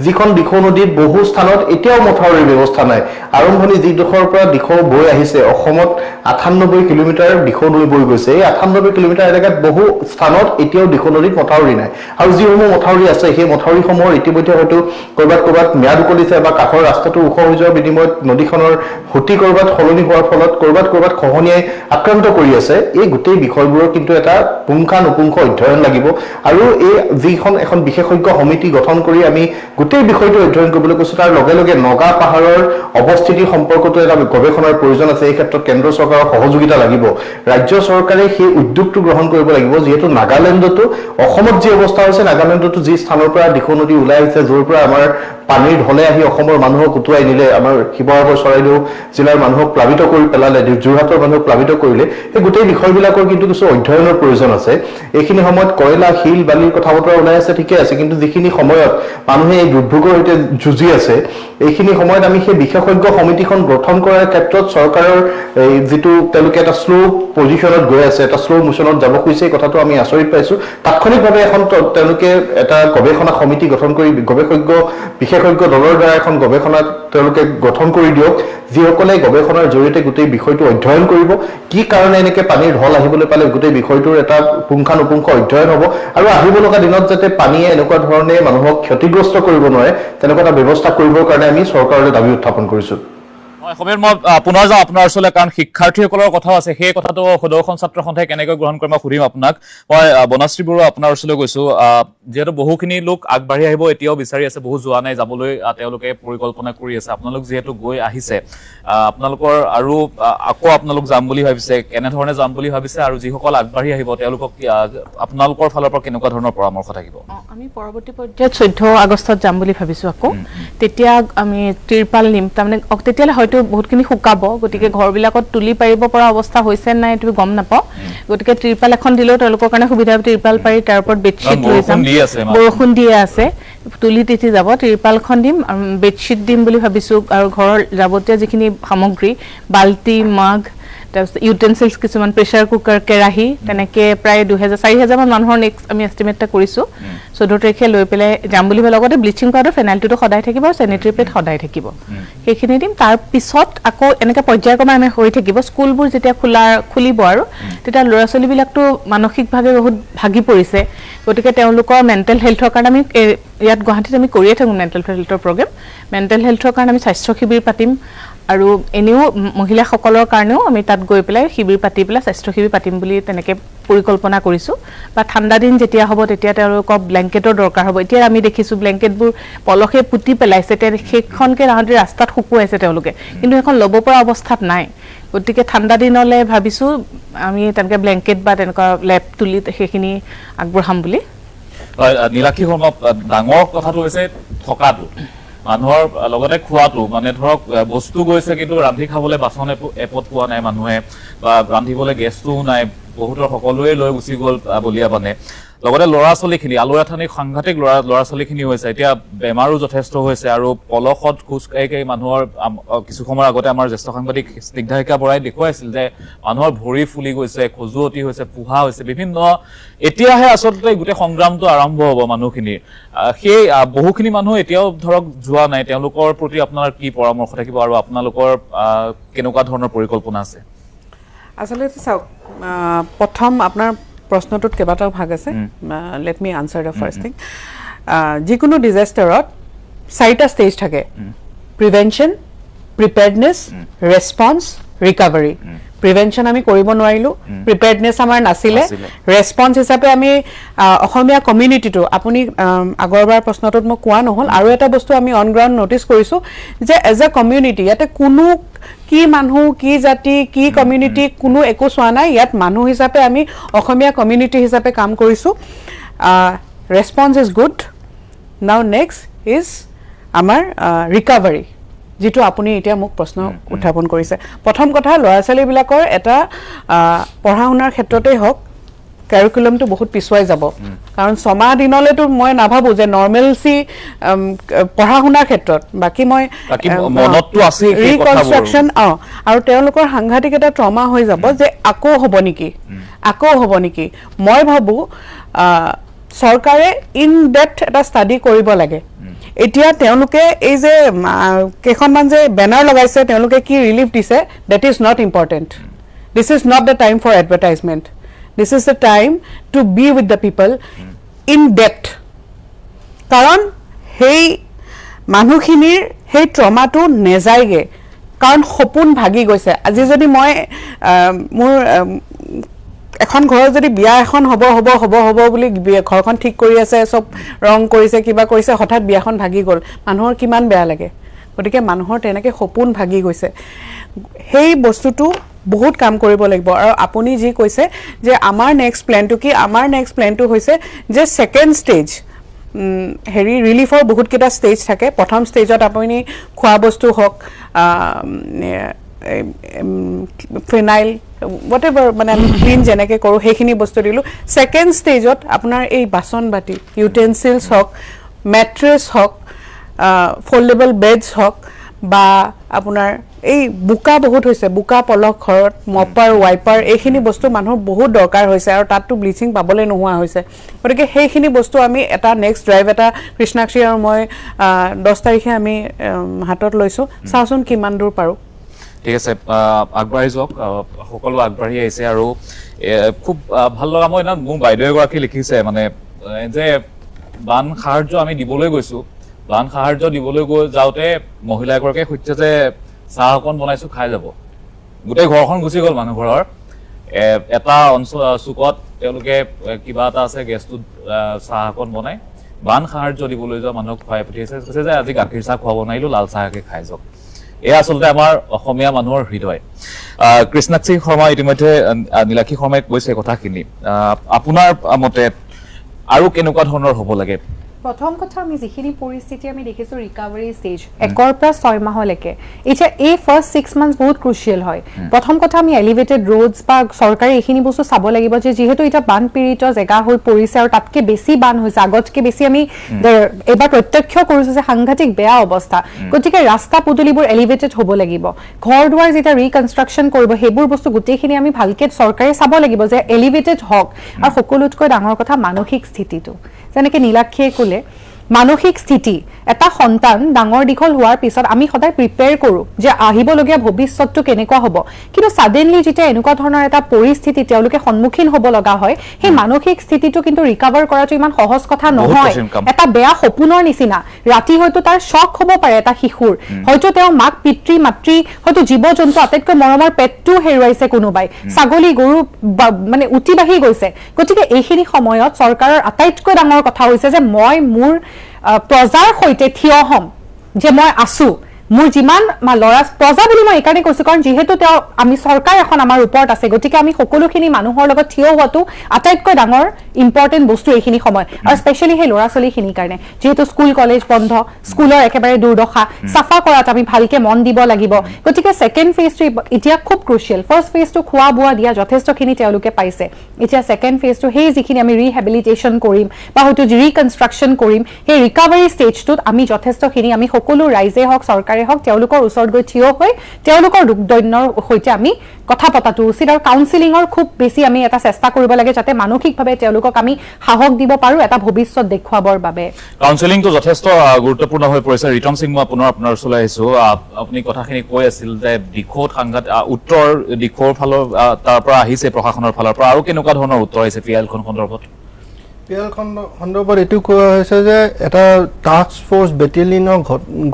যিখন দিখৌ নদীত বহু স্থানত এতিয়াও মথাউৰিৰ ব্যৱস্থা নাই। আৰম্ভণি যিডোখৰৰ পৰা দিখৌ বৈ আহিছে, অসমত 98 কিলোমিটাৰ দিখৌ নৈ বৈ গৈছে। এই 98 কিলোমিটাৰ এলেকাত বহু স্থানত এতিয়াও দিখৌ নদীত মথাউৰি নাই। আৰু যিসমূহ মথাউৰি আছে, সেই মথাউৰিসমূহৰ ইতিমধ্যে হয়তো ক'ৰবাত ম্যাদ উকলিছে বা কাষৰ ৰাস্তাটো ওখ হৈ যোৱাৰ বিনিময়ত নদীখনৰ সুঁতি ক'ৰবাত সলনি হোৱাৰ ফলত ক'ৰবাত খহনীয়াই আক্ৰান্ত কৰি আছে। এই গোটেই বিষয়বোৰৰ কিন্তু এটা পুংখানুপুংখ অধ্যয়ন লাগিব। আৰু এই যিখন এখন বিশেষজ্ঞ সমিতি গঠন কৰি আমি গোটেই বিষয়টো অধ্যয়ন কৰিবলৈ কৈছোঁ, তাৰ লগে লগে নগা পাহাৰৰ অৱস্থিতি সম্পৰ্কতো এটা গৱেষণাৰ প্ৰয়োজন আছে। এই ক্ষেত্ৰত কেন্দ্ৰ চৰকাৰৰ সহযোগিতা লাগিব। ৰাজ্য চৰকাৰে সেই উদ্যোগটো গ্ৰহণ কৰিব লাগিব, যিহেতু নাগালেণ্ডতো অসমত যি অৱস্থা হৈছে, নাগালেণ্ডতো যি স্থানৰ পৰা দিখৌ নদী ওলাই আহিছে, য'ৰ পৰা আমাৰ পানীৰ ঢলে আহি অসমৰ মানুহক উটুৱাই নিলে, আমাৰ শিৱসাগৰ চৰাইদেউ জিলাৰ মানুহক প্লাবিত কৰি পেলালে, যোৰহাটৰ মানুহক প্লাবিত কৰিলে, সেই গোটেই বিষয়বিলাকৰ কিন্তু কিছু অধ্যয়নৰ প্ৰয়োজন আছে। এইখিনি সময়ত কয়লা, শিল, বালিৰ কথা বতৰা ওলাই আছে, ঠিকে আছে, কিন্তু যিখিনি সময়ত মানুহে এই দুৰ্যোগৰ সৈতে যুঁজি আছে, এইখিনি সময়ত আমি সেই বিশেষজ্ঞ সমিতিখন গঠন কৰাৰ ক্ষেত্ৰত চৰকাৰৰ এই যিটো তেওঁলোকে এটা শ্ল' পজিশ্যনত গৈ আছে, এটা শ্ল' মোশ্যনত যাব খুজিছে, এই কথাটো আমি আচৰিত পাইছোঁ। তাৎক্ষণিকভাৱে তেওঁলোকে এটা গৱেষণা সমিতি গঠন কৰি বিশেষজ্ঞ দলৰ দ্বাৰা এখন গৱেষণা তেওঁলোকে গঠন কৰি দিয়ক, যিসকলে গৱেষণাৰ জৰিয়তে গোটেই বিষয়টো অধ্যয়ন কৰিব। কি কাৰণে এনেকৈ পানীৰ ঢল আহিবলৈ পালে, গোটেই বিষয়টোৰ এটা পুংখানুপুংখ অধ্যয়ন হ'ব। আৰু আহিব লগা দিনত যাতে পানীয়ে এনেকুৱা ধৰণে মানুহক ক্ষতিগ্ৰস্ত কৰিব নোৱাৰে, তেনেকুৱা এটা ব্যৱস্থা কৰিবৰ কাৰণে আমি চৰকাৰলৈ দাবী উত্থাপন কৰিছোঁ। সমীৰ, মই পুনৰ যাওঁ আপোনাৰ ওচৰলৈ, কাৰণ শিক্ষাৰ্থীসকলৰ কথাও আছে। সেই কথাটো সদৌ অসম ছাত্ৰ সন্থাই কেনেকৈ গ্ৰহণ কৰে মই সুধিম আপোনাক। মই বনশ্ৰী বৰুৱা আপোনাৰ ওচৰলৈ গৈছোঁ। যিহেতু বহুখিনি লোক আগবাঢ়ি আহিব এতিয়াও বিচাৰি আছে, বহু যোৱা নাই, যাবলৈ তেওঁলোকে পৰিকল্পনা কৰি আছে। আপোনালোক যিহেতু গৈ আহিছে, আপোনালোকৰ আৰু আকৌ আপোনালোক যাম বুলি ভাবিছে, কেনেধৰণে যাম বুলি ভাবিছে, আৰু যিসকল আগবাঢ়ি আহিব তেওঁলোকক আপোনালোকৰ ফালৰ পৰা কেনেকুৱা ধৰণৰ পৰামৰ্শ থাকিব? আমি পৰৱৰ্তী পৰ্যায়ত 14 আগষ্টত যাম বুলি ভাবিছোঁ আকৌ। তেতিয়া আমি তিৰপাল নিম, তাৰমানে তেতিয়ালৈ হয়তো বহুতখিনি শুকাব, গতিকে ঘৰবিলাকত তুলি পাৰিব পৰা অৱস্থা হৈছে নাই এইটো গম নাপাওঁ। গতিকে তিৰপাল এখন দিলেও তেওঁলোকৰ কাৰণে সুবিধা হ'ব। তিৰপাল পাৰি তাৰ ওপৰত বেডশ্বীট লৈ যাম, বৰষুণ দিয়ে আছে, তুলি তিতি যাব। তিৰপালখন দিম, বেডশ্বীট দিম বুলি ভাবিছোঁ, আৰু ঘৰৰ যাৱতীয় যিখিনি সামগ্ৰী, বাল্টি, মাগ, তাৰপিছত ইউটেনচিলছ কিছুমান, প্ৰেছাৰ কুকাৰ, কেৰাহী, তেনেকৈ প্ৰায় 2,000-4,000 মান মানুহৰ নেক্সট আমি এষ্টিমেট এটা কৰিছোঁ। 14 তাৰিখে লৈ পেলাই যাম বুলি ভাবি, লগতে ব্লিচিং পাউডাৰ, ফেনাইলটোতো সদায় থাকিব, আৰু চেনিটেৰী পেড সদায় থাকিব, সেইখিনি দিম। তাৰপিছত আকৌ এনেকৈ পৰ্যায়ক্ৰমে আমি হৈ থাকিব। স্কুলবোৰ যেতিয়া খুলিব আৰু তেতিয়া ল'ৰা ছোৱালীবিলাকতো মানসিকভাৱে বহুত ভাগি পৰিছে, গতিকে তেওঁলোকৰ মেণ্টেল হেল্থৰ কাৰণে আমি ইয়াত গুৱাহাটীত আমি কৰিয়ে থাকোঁ মেণ্টেল হেল্থৰ প্ৰগ্ৰেম। মেণ্টেল হেল্থৰ কাৰণে আমি স্বাস্থ্য শিবিৰ পাতিম, আৰু এনেও মহিলাসকলৰ কাৰণেও আমি তাত গৈ পেলাই শিবিৰ পাতি পেলাই স্বাস্থ্য শিবিৰ পাতিম বুলি তেনেকৈ পৰিকল্পনা কৰিছোঁ। বা ঠাণ্ডা দিন যেতিয়া হ'ব তেতিয়া তেওঁলোকক ব্লেংকেটৰ দৰকাৰ হ'ব। এতিয়া আমি দেখিছোঁ ব্লেংকেটবোৰ পলসে পুতি পেলাইছে, সেইখনকে তাহাঁতি ৰাস্তাত শুকুৱাইছে তেওঁলোকে, কিন্তু সেইখন ল'ব পৰা অৱস্থাত নাই। গতিকে ঠাণ্ডা দিনলৈ ভাবিছোঁ আমি তেনেকৈ ব্লেংকেট বা তেনেকুৱা লেপ তুলি সেইখিনি আগবঢ়াম বুলি। নীলাক্ষী শৰ্মা, ডাঙৰ কথাটো হৈছে থকাটো, মানুহৰ লগতে খোৱাটো। মানে ধৰক বস্তু গৈছে, কিন্তু ৰান্ধি খাবলৈ বাচন এপদ পোৱা নাই মানুহে, বা ৰান্ধিবলৈ গেছটোও নাই, বহুতৰ সকলোৱে লৈ গুচি গ'ল বলিয়া বানে লগতে ল'ৰা ছোৱালীখিনি আলুৰাথানিক সাংঘাতিক ল'ৰা ছোৱালীখিনি হৈছে এতিয়া বেমাৰো যথেষ্ট হৈছে আৰু পলসত খোজ কাঢ়ি মানুহৰ কিছু সময়ৰ আগতে আমাৰ জ্যেষ্ঠ সাংবাদিক স্নিগ্ধাহিকা বৰাই দেখুৱাইছিল যে মানুহৰ ভৰি ফুলি গৈছে খজুৱতি হৈছে পোহা হৈছে বিভিন্ন এতিয়াহে আচলতে গোটেই সংগ্ৰামটো আৰম্ভ হ'ব মানুহখিনিৰ সেই বহুখিনি মানুহ এতিয়াও ধৰক যোৱা নাই তেওঁলোকৰ প্ৰতি আপোনাৰ কি পৰামৰ্শ থাকিব আৰু আপোনালোকৰ কেনেকুৱা ধৰণৰ পৰিকল্পনা আছে আচলতে চাওক প্ৰথম আপোনাৰ প্ৰশ্নটোত কেইবাটাও ভাগ আছে let me answer the first thing যিকোনো ডিজাষ্টাৰত 4টা ষ্টেজ থাকে প্ৰিভেনশ্যন প্ৰিপেয়াৰ্ডনেছ ৰেছপন্স ৰিকভাৰী প্ৰিভেনশ্যন আমি কৰিব নোৱাৰিলোঁ প্ৰিপেয়াৰ্ডনেছ আমাৰ নাছিলে ৰেছপন্স হিচাপে আমি অসমীয়া কমিউনিটিটো আপুনি আগৰবাৰ প্ৰশ্নটোত মই কোৱা নহ'ল আৰু এটা বস্তু আমি অন গ্ৰাউণ্ড নটিচ কৰিছোঁ যে এজ এ কমিউনিটি ইয়াতে কোনো কি মানুহ কি জাতি কি কমিউনিটি কোনো একো চোৱা নাই ইয়াত মানুহ হিচাপে আমি অসমীয়া কমিউনিটি হিচাপে কাম কৰিছোঁ response is good now next is আমাৰ ৰিকভাৰী যিটো আপুনি এতিয়া মোক প্ৰশ্ন উত্থাপন কৰিছে প্ৰথম কথা ল'ৰা ছোৱালীবিলাকৰ এটা পঢ়া শুনাৰ ক্ষেত্ৰতেই হওক কাৰিকুলামটো বহুত পিছুৱাই যাব কাৰণ 6 মাহ দিনলৈতো মই নাভাবোঁ যে নৰ্মেলচি পঢ়া শুনাৰ ক্ষেত্ৰত বাকী মই ৰিকনষ্ট্ৰাকশ্যন আৰু তেওঁলোকৰ সাংঘাতিক এটা ট্ৰমা হৈ যাব যে আকৌ হ'ব নেকি মই ভাবোঁ চৰকাৰে ইন ডেপথ এটা ষ্টাডি কৰিব লাগে এতিয়া তেওঁলোকে এই যে কেইখনমান যে বেনাৰ লগাইছে তেওঁলোকে কি ৰিলিফ দিছে that is not important this is not the time for advertisement this is the time to be with the people in depth কাৰণ সেই মানুহখিনিৰ সেই ট্ৰমাটো নেযায়গৈ কাৰণ সপোন ভাগি গৈছে আজি যদি মই মোৰ এখন ঘৰত যদি বিয়া এখন হ'ব বুলি ঘৰখন ঠিক কৰি আছে চব ৰং কৰিছে কিবা কৰিছে হঠাৎ বিয়াখন ভাগি গ'ল মানুহৰ কিমান বেয়া লাগে গতিকে মানুহৰ তেনেকৈ সপোন ভাগি গৈছে সেই বস্তুটো বহুত কাম কৰিব লাগিব আৰু আপুনি যি কৈছে যে আমাৰ নেক্সট প্লেনটো কি আমাৰ নেক্সট প্লেনটো হৈছে যে ছেকেণ্ড ষ্টেজ হেৰি ৰিলিফৰ বহুতকেইটা ষ্টেজ থাকে প্ৰথম ষ্টেজত আপুনি খোৱা বস্তু হওক ফিনাইল হোৱাট এভাৰ মানে আমি ক্লিন যেনেকৈ কৰোঁ সেইখিনি বস্তু দিলোঁ ছেকেণ্ড ষ্টেজত আপোনাৰ এই বাচন বাতি ইউটেনচিলছ হওক মেট্ৰেছ হওক ফল্ডেবল বেডছ হওক বা আপোনাৰ এই বোকা বহুত হৈছে বোকা পলস ঘৰত মপাৰ ৱাইপাৰ এইখিনি বস্তু মানুহৰ বহুত দৰকাৰ হৈছে আৰু তাততো ব্লিচিং পাবলৈ নোহোৱা হৈছে গতিকে সেইখিনি বস্তু আমি এটা নেক্সট ড্ৰাইভ এটা কৃষ্ণাক্ষী আৰু মই 10 তাৰিখে আমি হাতত লৈছোঁ চাওঁচোন কিমান দূৰ পাৰোঁ ঠিক আছে আগবাঢ়ি যাওক সকলো আগবাঢ়ি আহিছে আৰু খুব ভাল লগা মই মোৰ বাইদেউ এগৰাকী লিখিছে মানে যে বান সাহাৰ্য আমি দিবলৈ গৈছোঁ বান সাহাৰ্য দিবলৈ যাওঁতে মহিলা এগৰাকীয়ে সুধিছে যে চাহ অকণ বনাইছোঁ খাই যাব গোটেই ঘৰখন গুচি গ'ল মানুহ ঘৰৰ এটা অঞ্চল চুকত তেওঁলোকে কিবা এটা আছে গেছটোত চাহ অকণ বনাই বান সাহাৰ্য দিবলৈ যোৱা মানুহক খুৱাই পঠিয়াইছে কৈছে যে আজি গাখীৰ চাহ খুৱাব নোৱাৰিলোঁ লাল চাহকে খাই যাওক এয়া আচলতে আমাৰ অসমীয়া মানুহৰ হৃদয় কৃষ্ণাক্ষী শৰ্মা ইতিমধ্যে নীলাক্ষী শৰ্মাই কৈছে কথাখিনি আপোনাৰ মতে আৰু কেনেকুৱা ধৰণৰ হ'ব লাগে প্ৰথম কথা আমি যিখিনি পৰিস্থিতি আমি দেখিছোঁ ৰিকভাৰী ষ্টেজ 1 পৰা 6 মাহলৈকে এতিয়া এই ফাৰ্ষ্ট 6 মান্থছ বহুত ক্ৰুচিয়েল হয় প্ৰথম কথা আমি এলিভেটেড ৰোডছ বা চৰকাৰে এইখিনি বস্তু চাব লাগিব যে যিহেতু এতিয়া বানপীড়িত জেগা হৈ পৰিছে আৰু তাতকৈ বেছি বান হৈছে আগতকৈ বেছি আমি এবাৰ প্ৰত্যক্ষ কৰিছোঁ যে সাংঘাতিক বেয়া অৱস্থা গতিকে ৰাস্তা পদূলিবোৰ এলিভেটেড হ'ব লাগিব ঘৰ দুৱাৰ যেতিয়া ৰিকনষ্ট্ৰাকশ্যন কৰিব সেইবোৰ বস্তু গোটেইখিনি আমি ভালকৈ চৰকাৰে চাব লাগিব যে এলিভেটেড হওক আৰু সকলোতকৈ ডাঙৰ কথা মানসিক স্থিতিটো যেনেকৈ নীলাক্ষীয়ে ক'লে মানসিক স্থিতি এটা সন্তান ডাঙৰ দীঘল হোৱাৰ পিছত আমি সদায় প্ৰিপেয়াৰ কৰোঁ যে আহিবলগীয়া ভৱিষ্যতটো কেনেকুৱা হ'ব কিন্তু ছাডেনলি যেতিয়া এনেকুৱা ধৰণৰ এটা পৰিস্থিতি তেওঁলোকে সন্মুখীন হ'ব লগা হয় সেই মানসিক স্থিতিটো কিন্তু ৰিকভাৰ কৰাটো ইমান সহজ কথা নহয় এটা বেয়া সপোনৰ নিচিনা ৰাতি হয়তো তাৰ শ্বক হ'ব পাৰে এটা শিশুৰ হয়তো তেওঁ মাক পিতৃ মাতৃ হয়তো জীৱ জন্তু আটাইতকৈ মৰমৰ পেটটো হেৰুৱাইছে কোনোবাই ছাগলী গৰু মানে উটি বাঢ়ি গৈছে গতিকে এইখিনি সময়ত চৰকাৰৰ আটাইতকৈ ডাঙৰ কথা হৈছে যে মই মোৰ প্ৰজাৰ সৈতে থিয় হ'ম যে মই আছোঁ মোৰ যিমান ল'ৰা প্ৰজা বুলি মই এইকাৰণে কৈছো কাৰণ যিহেতু তেওঁ আমি চৰকাৰ এখন আমাৰ ওপৰত আছে গতিকে আমি সকলোখিনি মানুহৰ লগত থিয় হোৱাটো আটাইতকৈ ডাঙৰ ইম্পৰ্টেণ্ট বস্তু এইখিনি সময় আৰু স্পেচিয়েলি সেই ল'ৰা ছোৱালীখিনিৰ কাৰণে যিহেতু স্কুল কলেজ বন্ধ স্কুলৰ একেবাৰে দুৰ্দশা চাফা কৰাত আমি ভালকে মন দিব লাগিব গতিকে ছেকেণ্ড ফেজটো এতিয়া খুব ক্ৰুচিয়েল ফাৰ্ষ্ট ফেজটো খোৱা বোৱা দিয়া যথেষ্টখিনি তেওঁলোকে পাইছে এতিয়া ছেকেণ্ড ফেজটো সেই যিখিনি আমি ৰিহেবিলিটেশ্যন কৰিম বা হয়তো ৰিকনষ্ট্ৰাকশ্যন কৰিম সেই ৰিকাভাৰী ষ্টেজটোত আমি যথেষ্টখিনি আমি সকলো ৰাইজে হওক চৰকাৰে হওক তেওঁলোকৰ ওচৰত গৈ থিয় হৈ তেওঁলোকৰ দুখ দৈন্যৰ সৈতে আমি কথা পতাটো উচিত আৰু কাউন্সিলিঙৰ খুব বেছি আমি এটা চেষ্টা কৰিব লাগে যাতে মানসিকভাৱে তেওঁলোকক আমি সাহস দিব পাৰোঁ এটা ভৱিষ্যত দেখুৱাবৰ বাবে কাউন্সেলিংটো যথেষ্ট গুৰুত্বপূৰ্ণ হৈ পৰিছে ৰিতম সিং মই পুনৰ আপোনাৰ ওচৰলৈ আহিছো আপুনি কথাখিনি কৈ আছিল যে দিশত উত্তৰ দিশৰ ফালৰ তাৰ পৰা আহিছে প্ৰশাসনৰ ফালৰ পৰা আৰু কেনেকুৱা ধৰণৰ উত্তৰ আহিছে পিএলখন সন্দৰ্ভত পিএল সন্দৰ্ভত এইটো কোৱা হৈছে যে এটা টাস্ক ফ'ৰ্চ বেটেলিয়নৰ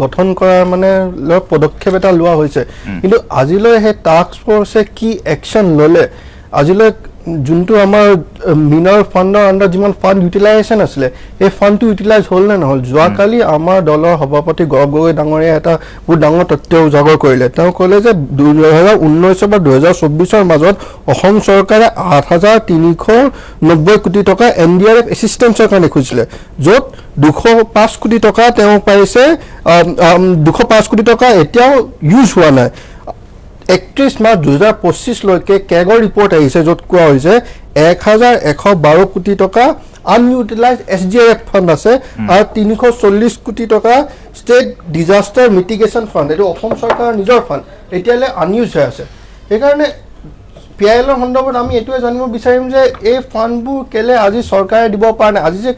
গঠন কৰাৰ মানে পদক্ষেপ এটা লোৱা হৈছে কিন্তু আজিলৈ সেই টাস্ক ফ'ৰ্চে কি একশ্যন ল'লে আজিলৈ যোনটো আমাৰ মিনাৰ ফাণ্ডৰ আণ্ডাৰ যিমান ফাণ্ড ইউটিলাইজেশ্যন আছিলে এই ফাণ্ডটো ইউটিলাইজ হ'ল নে নহ'ল যোৱাকালি আমাৰ দলৰ সভাপতি গৌৰৱ গগৈ ডাঙৰীয়াই এটা বহুত ডাঙৰ তথ্য উজাগৰ কৰিলে তেওঁ ক'লে যে 2019 বা 2024 মাজত অসম চৰকাৰে 8,390 কোটি টকা NDRF এছিষ্টেঞ্চৰ কাৰণে খুজিছিলে য'ত 205 কোটি টকা তেওঁ পাইছে 205 কোটি টকা এতিয়াও ইউজ হোৱা নাই 31 মাৰ্চ 2025লৈকে কেগৰ ৰিপৰ্ট আহিছে য'ত কোৱা হৈছে 1,112 কোটি টকা আনইউটিলাইজ SDRF ফাণ্ড আছে আৰু 340 কোটি টকা ষ্টেট ডিজাষ্টাৰ মিটিগেশ্যন ফাণ্ড এইটো অসম চৰকাৰৰ নিজৰ ফাণ্ড এতিয়ালৈ আনইউজ হৈ আছে সেইকাৰণে PILৰ সন্দৰ্ভত আমি এইটোৱে জানিব বিচাৰিম যে এই ফাণ্ডবোৰ কেলে আজি চৰকাৰে দিব পৰা নাই আজি যে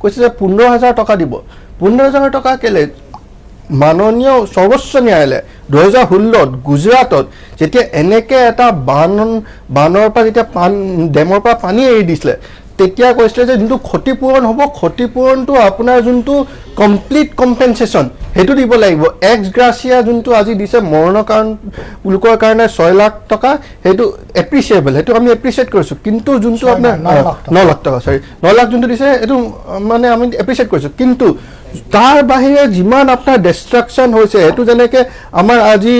কৈছে যে 15,000 টকা দিব 15,000 টকা কেলে মাননীয় সৰ্বোচ্চ ন্যায়ালয়ে 2016 গুজৰাটত যেতিয়া এনেকৈ এটা বানৰ পৰা যেতিয়া ডেমৰ পৰা পানী এৰি দিছিলে তেতিয়া কৈছিলে যে যোনটো ক্ষতিপূৰণ হ'ব ক্ষতিপূৰণটো আপোনাৰ যোনটো কমপ্লিট কম্পেনচেশ্যন সেইটো দিব লাগিব এক্স গ্ৰাচিয়া যোনটো আজি দিছে মৰণৰ লোকৰ কাৰণে 6 লাখ টকা সেইটো এপ্ৰিচিয়েবল সেইটো আমি এপ্ৰিচিয়েট কৰিছোঁ কিন্তু যোনটো আপোনাৰ 9 লাখ টকা 9 লাখ যোনটো দিছে এইটো মানে আমি এপ্ৰিচিয়েট কৰিছোঁ কিন্তু তাৰ বাহিৰে যিমান আপোনাৰ ডিষ্ট্ৰাকশ্যন হৈছে সেইটো যেনেকৈ আমাৰ আজি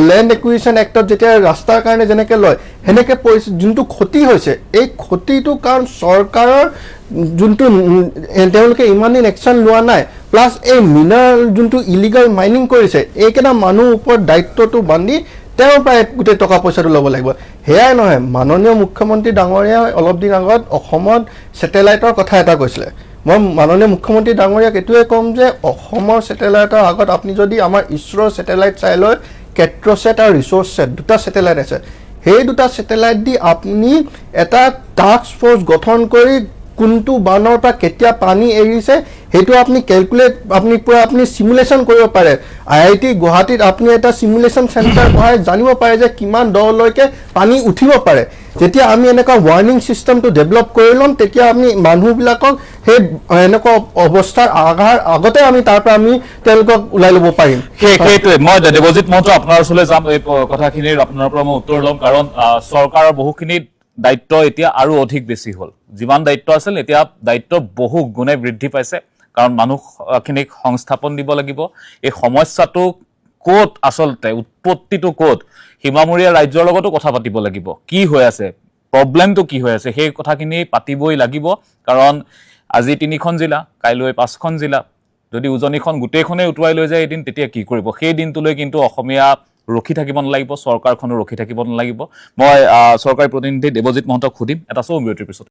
লেণ্ড একুইজিশ্যন এক্টত যেতিয়া ৰাস্তাৰ কাৰণে যেনেকৈ লয় সেনেকৈ যোনটো ক্ষতি হৈছে এই ক্ষতিটো কাৰণ চৰকাৰৰ যোনটো তেওঁলোকে ইমান দিন একশ্যন লোৱা নাই প্লাছ এই মিনাৰ যোনটো ইলিগেল মাইনিং কৰিছে এইকেইটা মানুহৰ ওপৰত দায়িত্বটো বান্ধি তেওঁৰ পৰা গোটেই টকা পইচাটো ল'ব লাগিব সেয়াই নহয় মাননীয় মুখ্যমন্ত্ৰী ডাঙৰীয়াই অলপ দিন আগত অসমত ছেটেলাইটৰ কথা এটা কৈছিলে মই মাননীয় মুখ্যমন্ত্ৰী ডাঙৰীয়াক এইটোৱে ক'ম যে অসমৰ ছেটেলাইটৰ আগত আপুনি যদি আমাৰ ইছৰোৰ ছেটেলাইট চাই লয় কেট্ৰছেট আৰু ৰিচ'ৰ্চছেট দুটা ছেটেলাইট আছে সেই দুটা ছেটেলাইট দি আপুনি এটা টাস্ক ফ'ৰ্চ গঠন কৰি কোনটো বানৰ পৰা কেতিয়া পানী এৰিছে সেইটো আপুনি কেলকুলেট আপুনি চিমুলেশ্যন কৰিব পাৰে IIT গুৱাহাটীত আপুনি এটা চিমুলেশ্যন চেণ্টাৰ বহাই জানিব পাৰে যে কিমান দলৈকে পানী উঠিব পাৰে যেতিয়া আমি এনেকুৱা ৱাৰ্ণিং ছিষ্টেমটো ডেভেলপ কৰি ল'ম তেতিয়া আমি মানুহবিলাকক সেই এনেকুৱা অৱস্থাৰ আগতে আমি তাৰ পৰা আমি তেওঁলোকক ওলাই ল'ব পাৰিম সেইটোৱে মই দেৱজিৎ মহন্ত আপোনাৰ ওচৰলৈ যাম এই কথাখিনিৰ আপোনাৰ পৰা মই উত্তৰ ল'ম কাৰণ চৰকাৰৰ বহুখিনি দায়িত্ব এতিয়া আৰু অধিক বেছি হ'ল যিমান দায়িত্ব আছিল এতিয়া দায়িত্ব বহু গুণে বৃদ্ধি পাইছে কাৰণ মানুহখিনিক সংস্থাপন দিব লাগিব এই সমস্যাটো ক'ত আচলতে উৎপত্তিটো ক'ত সীমামূৰীয়া ৰাজ্যৰ লগতো কথা পাতিব লাগিব কি হৈ আছে প্ৰব্লেমটো কি হৈ আছে সেই কথাখিনি পাতিবই লাগিব কাৰণ আজি 3খন জিলা কাইলৈ 5খন জিলা যদি উজনিখন গোটেইখনেই উটুৱাই লৈ যায় এদিন তেতিয়া কি কৰিব সেই দিনটোলৈ কিন্তু অসমীয়া ৰখি থাকিব নালাগিব চৰকাৰখনো ৰখি থাকিব নালাগিব মই চৰকাৰী প্ৰতিনিধি দেৱজিৎ মহন্তক সুধিম এটা সৌ বিৰতিৰ পিছত